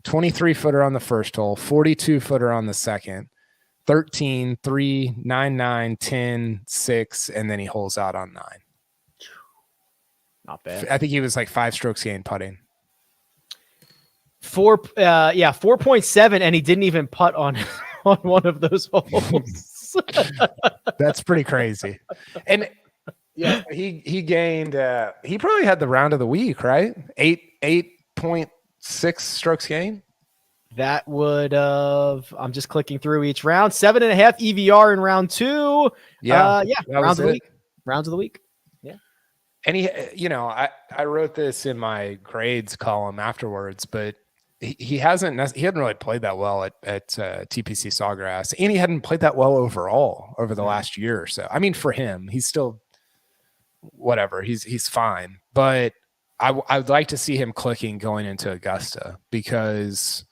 23-footer on the first hole, 42-footer on the second, 13, 3, 9, 9, 10, 6, and then he holes out on 9. Not bad. I think he was like 5 strokes gained putting. 4.7, and he didn't even putt on one of those holes. That's pretty crazy. And yeah, he gained he probably had the round of the week, right? 8.6 strokes gained. That would have, I'm just clicking through each round. 7.5 EVR in round 2. Rounds of the week. Rounds of the week. Yeah. And he, I wrote this in my grades column afterwards, but he hadn't really played that well at TPC Sawgrass, and he hadn't played that well overall over the last year or so. I mean, for him, he's still whatever. He's fine, but I'd like to see him clicking going into Augusta because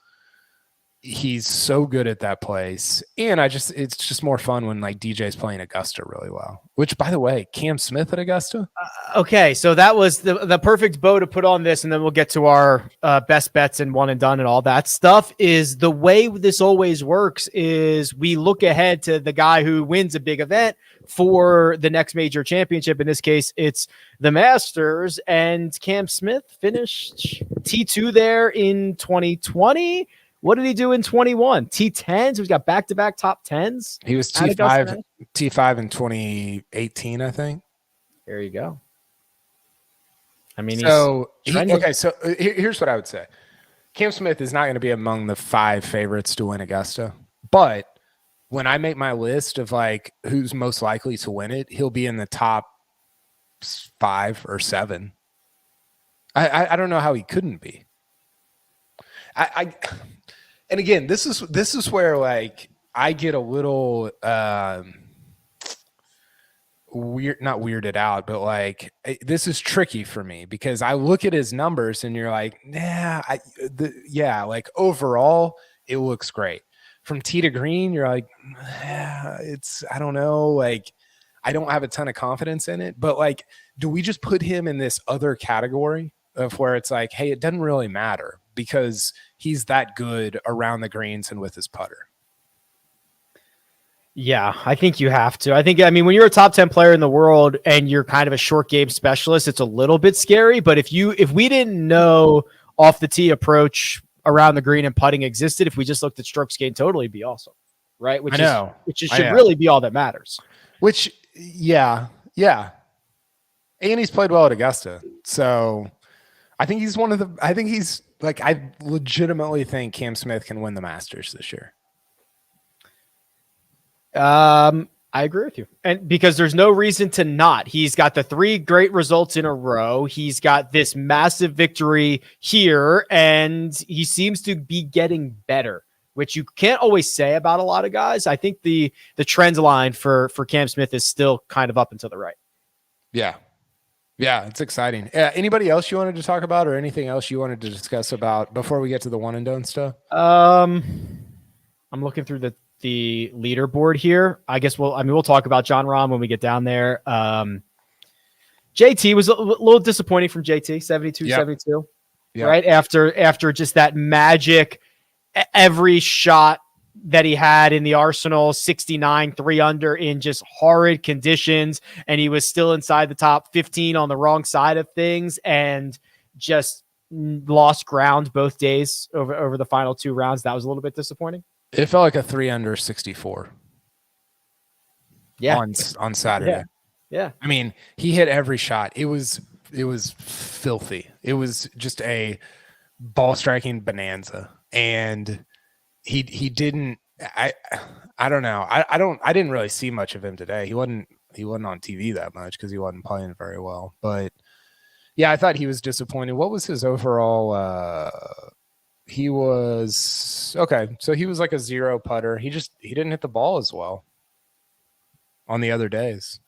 he's so good at that place. And it's just more fun when like DJ's playing Augusta really well, which, by the way, Cam Smith at Augusta. Okay. So that was the perfect bow to put on this. And then we'll get to our best bets and one and done and all that stuff. Is the way this always works is we look ahead to the guy who wins a big event for the next major championship. In this case, it's the Masters, and Cam Smith finished T2 there in 2020. What did he do in 21? T10s. He's got back-to-back top 10s. He was T5 in 2018, I think. There you go. I mean, so here's what I would say. Cam Smith is not going to be among the 5 favorites to win Augusta, but when I make my list of like who's most likely to win it, he'll be in the top 5 or 7. I don't know how he couldn't be. And again, this is where like I get a little not weirded out, but like this is tricky for me because I look at his numbers and you're like, like overall it looks great. From tee to green, you're like, I don't know, like I don't have a ton of confidence in it, but like, do we just put him in this other category of where it's like, hey, it doesn't really matter because he's that good around the greens and with his putter? Yeah, I think you have to. I mean, when you're a top 10 player in the world and you're kind of a short game specialist, it's a little bit scary. But if we didn't know off the tee approach around the green and putting existed, if we just looked at strokes gained totally, it'd be awesome. Right? Which should really be all that matters. Which, yeah. And he's played well at Augusta. So I think I legitimately think Cam Smith can win the Masters this year. I agree with you. And because there's no reason to not. He's got the 3 great results in a row. He's got this massive victory here, and he seems to be getting better, which you can't always say about a lot of guys. I think the trend line for Cam Smith is still kind of up and to the right. Yeah. Yeah, it's exciting. Anybody else you wanted to talk about or anything else you wanted to discuss about before we get to the one and done stuff? I'm looking through the leaderboard here. I guess we'll talk about John Rahm when we get down there. JT was a little disappointing from JT, 72, right? After just that magic, every shot that he had in the arsenal, 69, 3 under in just horrid conditions. And he was still inside the top 15 on the wrong side of things and just lost ground both days over the final 2 rounds. That was a little bit disappointing. It felt like a 3 under 64. Yeah. On Saturday. Yeah. I mean, he hit every shot. It was filthy. It was just a ball striking bonanza. And he didn't, I don't know. I didn't really see much of him today. He wasn't on TV that much because he wasn't playing very well. But yeah, I thought he was disappointed. What was his overall, he was okay. So he was like a 0 putter. He didn't hit the ball as well on the other days.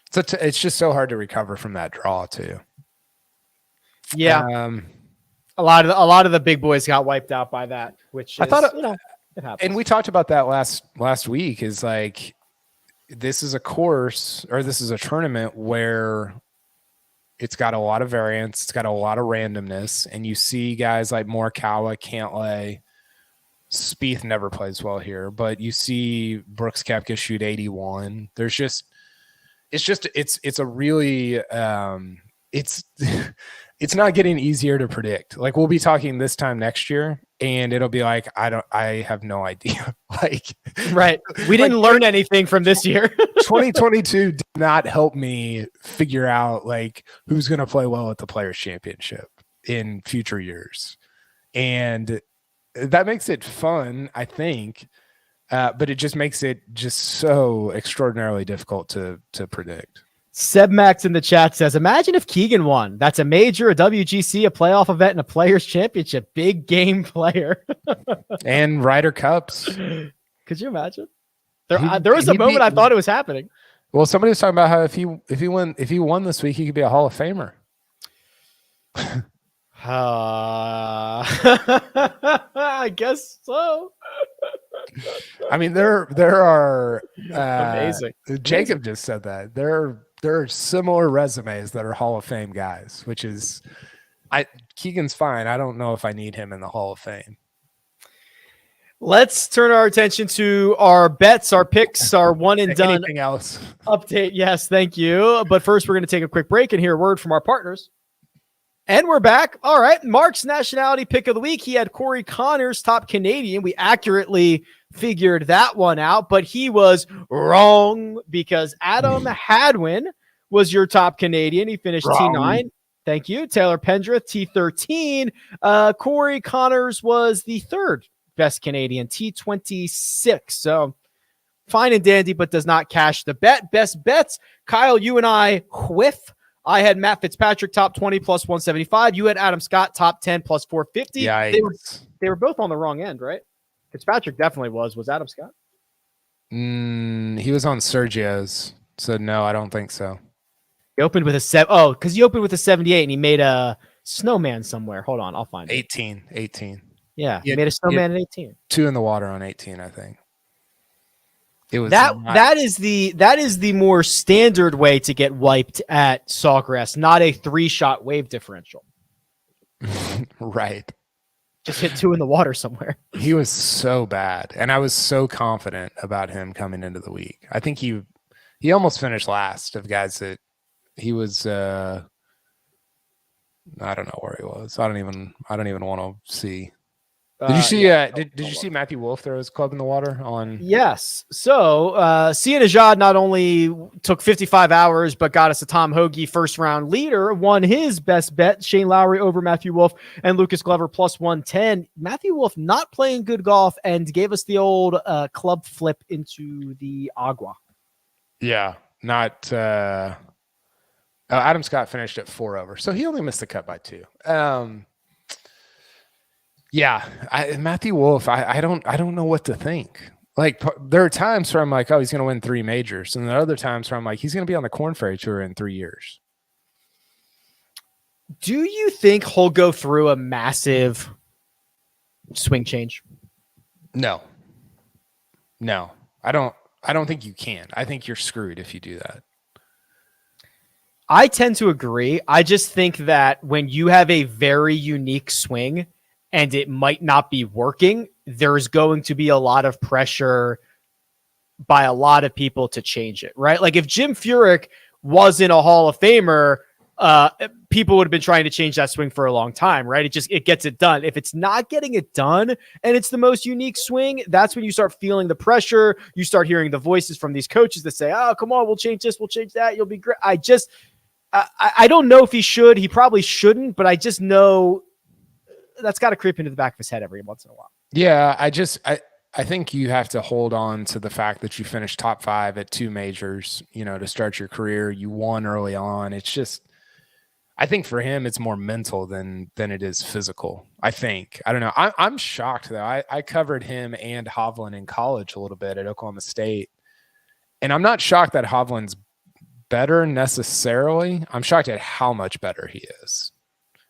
So it's just so hard to recover from that draw too. Yeah. A lot of the big boys got wiped out by that, which I thought, it happens. And we talked about that last week is like, this is a course or this is a tournament where it's got a lot of variance. It's got a lot of randomness. And you see guys like Morikawa, Cantlay, Spieth never plays well here, but you see Brooks Koepka shoot 81. It's a really, it's not getting easier to predict. Like we'll be talking this time next year and it'll be like, I have no idea. Like, right. We didn't learn anything from this year. 2022 did not help me figure out like who's going to play well at the Players Championship in future years. And that makes it fun, I think. But it just makes it just so extraordinarily difficult to predict. Seb Max in the chat says, imagine if Keegan won. That's a major, a WGC, a playoff event, and a Players Championship. Big game player. And Ryder Cups. Could you imagine? There was a moment I thought it was happening. Well, somebody was talking about how if he won this week, he could be a Hall of Famer. I guess so. I mean, there are amazing. Jacob just said that there are similar resumes that are Hall of Fame guys, which is Keegan's fine. I don't know if I need him in the Hall of Fame. Let's turn our attention to our bets, our picks, our one and done. Anything else? Update. Yes, thank you. But first, we're going to take a quick break and hear a word from our partners. And we're back. All right. Mark's nationality pick of the week. He had Corey Connors, top Canadian. We accurately figured that one out, but he was wrong because Adam Hadwin was your top Canadian. He finished T9. Thank you. Taylor Pendrith, T13. Corey Connors was the 3rd best Canadian, T26. So fine and dandy, but does not cash the bet. Best bets. Kyle, you and I whiff. I had Matt Fitzpatrick top 20 plus 175. You had Adam Scott top 10 plus 450. Yeah, they were both on the wrong end, right? Fitzpatrick definitely was. Was Adam Scott? He was on Sergio's. So no, I don't think so. He opened with a because he opened with a 78 and he made a snowman somewhere. Hold on, I'll find it. 18. Yeah, he made a snowman at 18. 2 in the water on 18, I think. It was that is the more standard way to get wiped at Sawgrass, not a 3-shot wave differential. Right. Just hit 2 in the water somewhere. He was so bad, and I was so confident about him coming into the week. I think he almost finished last of guys that he was. I don't know where he was. I don't even want to see. Did you see? Did you see Matthew Wolf throw his club in the water on? Yes. So Sia Najad not only took 55 hours, but got us a Tom Hoagie first round leader, won his best bet, Shane Lowry over Matthew Wolf and Lucas Glover plus 110. Matthew Wolf not playing good golf and gave us the old club flip into the agua. Yeah, not. Adam Scott finished at 4 over, so he only missed the cut by 2. Yeah, Matthew Wolf, I don't know what to think. Like, there are times where I'm like, oh, he's going to win 3 majors, and there are other times where I'm like, he's going to be on the Korn Ferry Tour in 3 years. Do you think he'll go through a massive swing change? No, I don't think you can. I think you're screwed if you do that. I tend to agree. I just think that when you have a very unique swing and it might not be working, there's going to be a lot of pressure by a lot of people to change it, right? Like if Jim Furyk wasn't a Hall of Famer, people would have been trying to change that swing for a long time, right? It gets it done. If it's not getting it done and it's the most unique swing, that's when you start feeling the pressure. You start hearing the voices from these coaches that say, oh, come on, we'll change this, we'll change that. You'll be great. I don't know if he should. He probably shouldn't, but I just know that's got to creep into the back of his head every once in a while. Yeah, I think you have to hold on to the fact that you finished top 5 at 2 majors, to start your career. You won early on. It's just, I think for him, it's more mental than it is physical. I think. I don't know. I'm shocked though. I covered him and Hovland in college a little bit at Oklahoma State, and I'm not shocked that Hovland's better necessarily. I'm shocked at how much better he is,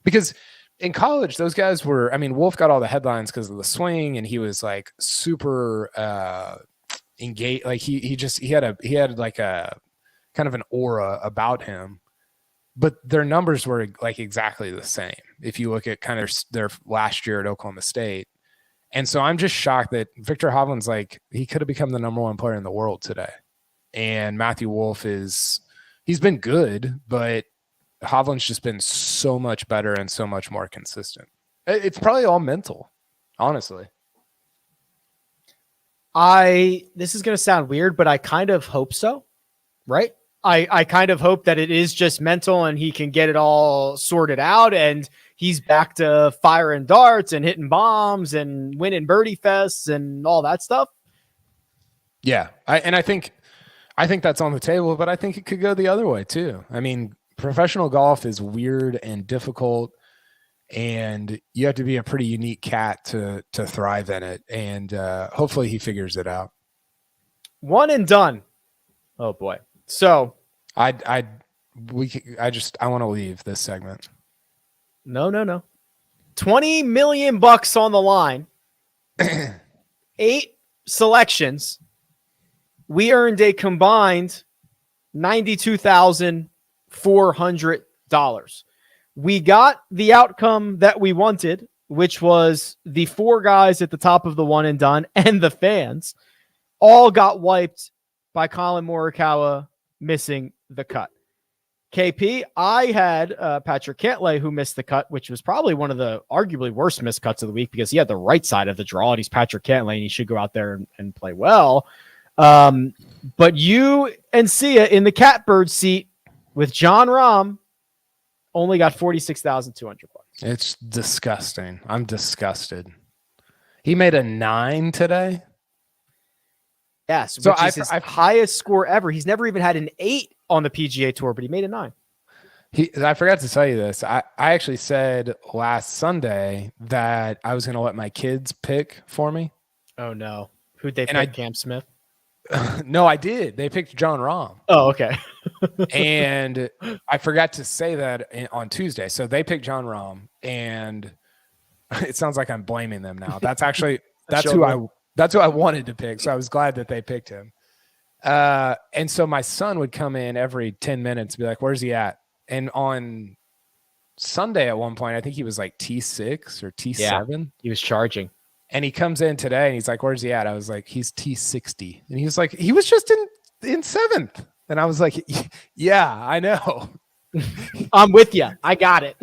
because in college, those guys were, Wolf got all the headlines because of the swing, and he was like super engaged. Like he had like a kind of an aura about him, but their numbers were like exactly the same if you look at kind of their last year at Oklahoma State. And so I'm just shocked that Victor Hovland's like, he could have become the number 1 player in the world today. And Matthew Wolf he's been good, but Hovland's just been so much better and so much more consistent. It's probably all mental, honestly. This is going to sound weird, but I kind of hope so, right? I kind of hope that it is just mental and he can get it all sorted out and he's back to firing darts and hitting bombs and winning birdie fests and all that stuff. Yeah. I think that's on the table, but I think it could go the other way too. Professional golf is weird and difficult, and you have to be a pretty unique cat to thrive in it. And hopefully he figures it out. One and done. Oh boy. So I want to leave this segment. No. 20 million bucks on the line. 8 selections. We earned a combined $92,400. We got the outcome that we wanted, which was the 4 guys at the top of the one and done and the fans all got wiped by Colin Morikawa missing the cut. KP, I had Patrick Cantlay who missed the cut, which was probably one of the arguably worst missed cuts of the week because he had the right side of the draw and he's Patrick Cantlay and he should go out there and play well. But you and Sia in the catbird seat with John Rahm only got $46,200. It's disgusting. I'm disgusted. He made a 9 today. Yes, so which is his highest score ever. He's never even had an 8 on the PGA Tour, but he made a 9. I forgot to tell you this. I actually said last Sunday that I was going to let my kids pick for me. Oh no. Who'd they pick? Cam Smith? No, I did. They picked John Rahm. Oh, okay. And I forgot to say that on Tuesday. So they picked John Rahm, and it sounds like I'm blaming them now. That's who I wanted to pick. So I was glad that they picked him. And so my son would come in every 10 minutes and be like, where's he at? And on Sunday at one point. I think he was like T6 or T7. He was charging. And he comes in today and he's like, where's he at? I was like, he's T60. And he was like, he was just in 7th. And I was like, yeah, I know. I'm with you. I got it.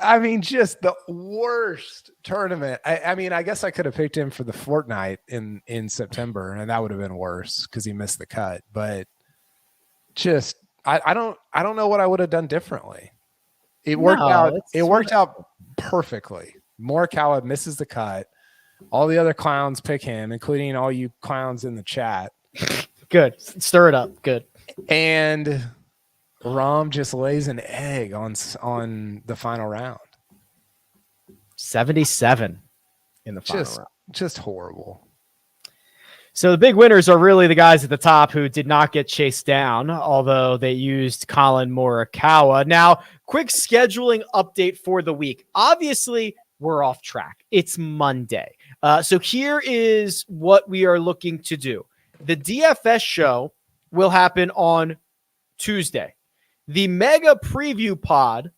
I mean, just the worst tournament. I mean, I guess I could have picked him for the fortnight in September, and that would have been worse because he missed the cut. But just I don't know what I would have done differently. It worked out. It worked out perfectly. Morikawa misses the cut. All the other clowns pick him, including all you clowns in the chat. Good. Stir it up. Good. And Rahm just lays an egg on the final round. 77 in the final round. Just horrible. So the big winners are really the guys at the top who did not get chased down, although they used Colin Morikawa. Now, quick scheduling update for the week. Obviously, we're off track. It's Monday. So here is what we are looking to do. The DFS show will happen on Tuesday. The mega preview pod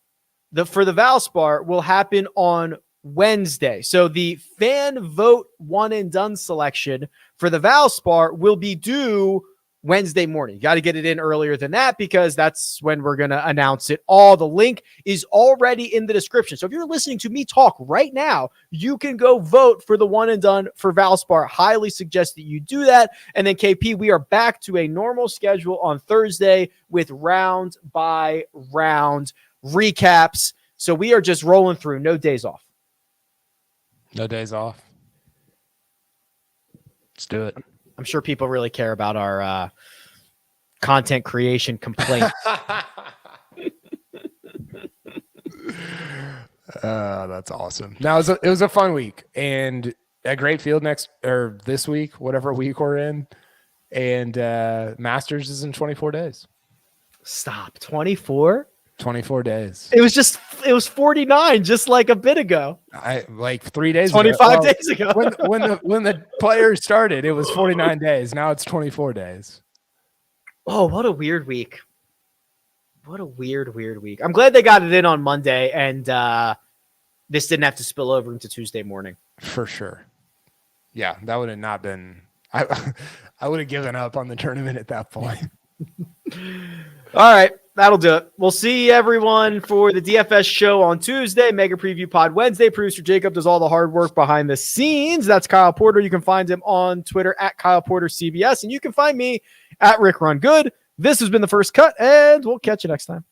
for the Valspar will happen on Wednesday. So the fan vote one and done selection for the Valspar will be due Wednesday morning. You got to get it in earlier than that because that's when we're going to announce it all. The link is already in the description. So if you're listening to me talk right now, you can go vote for the one and done for Valspar. Highly suggest that you do that. And then KP, we are back to a normal schedule on Thursday with round by round recaps. So we are just rolling through. No days off. No days off. Let's do it. I'm sure people really care about our content creation complaints. That's awesome. Now it was a fun week and a great field this week, whatever week we're in. And Masters is in 24 days. Stop. 24? 24 days. It was 49 just like a bit ago. Like 3 days 25 days ago. when the players started, it was 49 days. Now it's 24 days. Oh, what a weird week. What a weird week. I'm glad they got it in on Monday and this didn't have to spill over into Tuesday morning. For sure. Yeah, that would have not been I would have given up on the tournament at that point. All right. That'll do it. We'll see everyone for the DFS show on Tuesday. Mega Preview Pod Wednesday. Producer Jacob does all the hard work behind the scenes. That's Kyle Porter. You can find him on Twitter at Kyle Porter CBS. And you can find me at Rick Run Good. This has been The First Cut, and we'll catch you next time.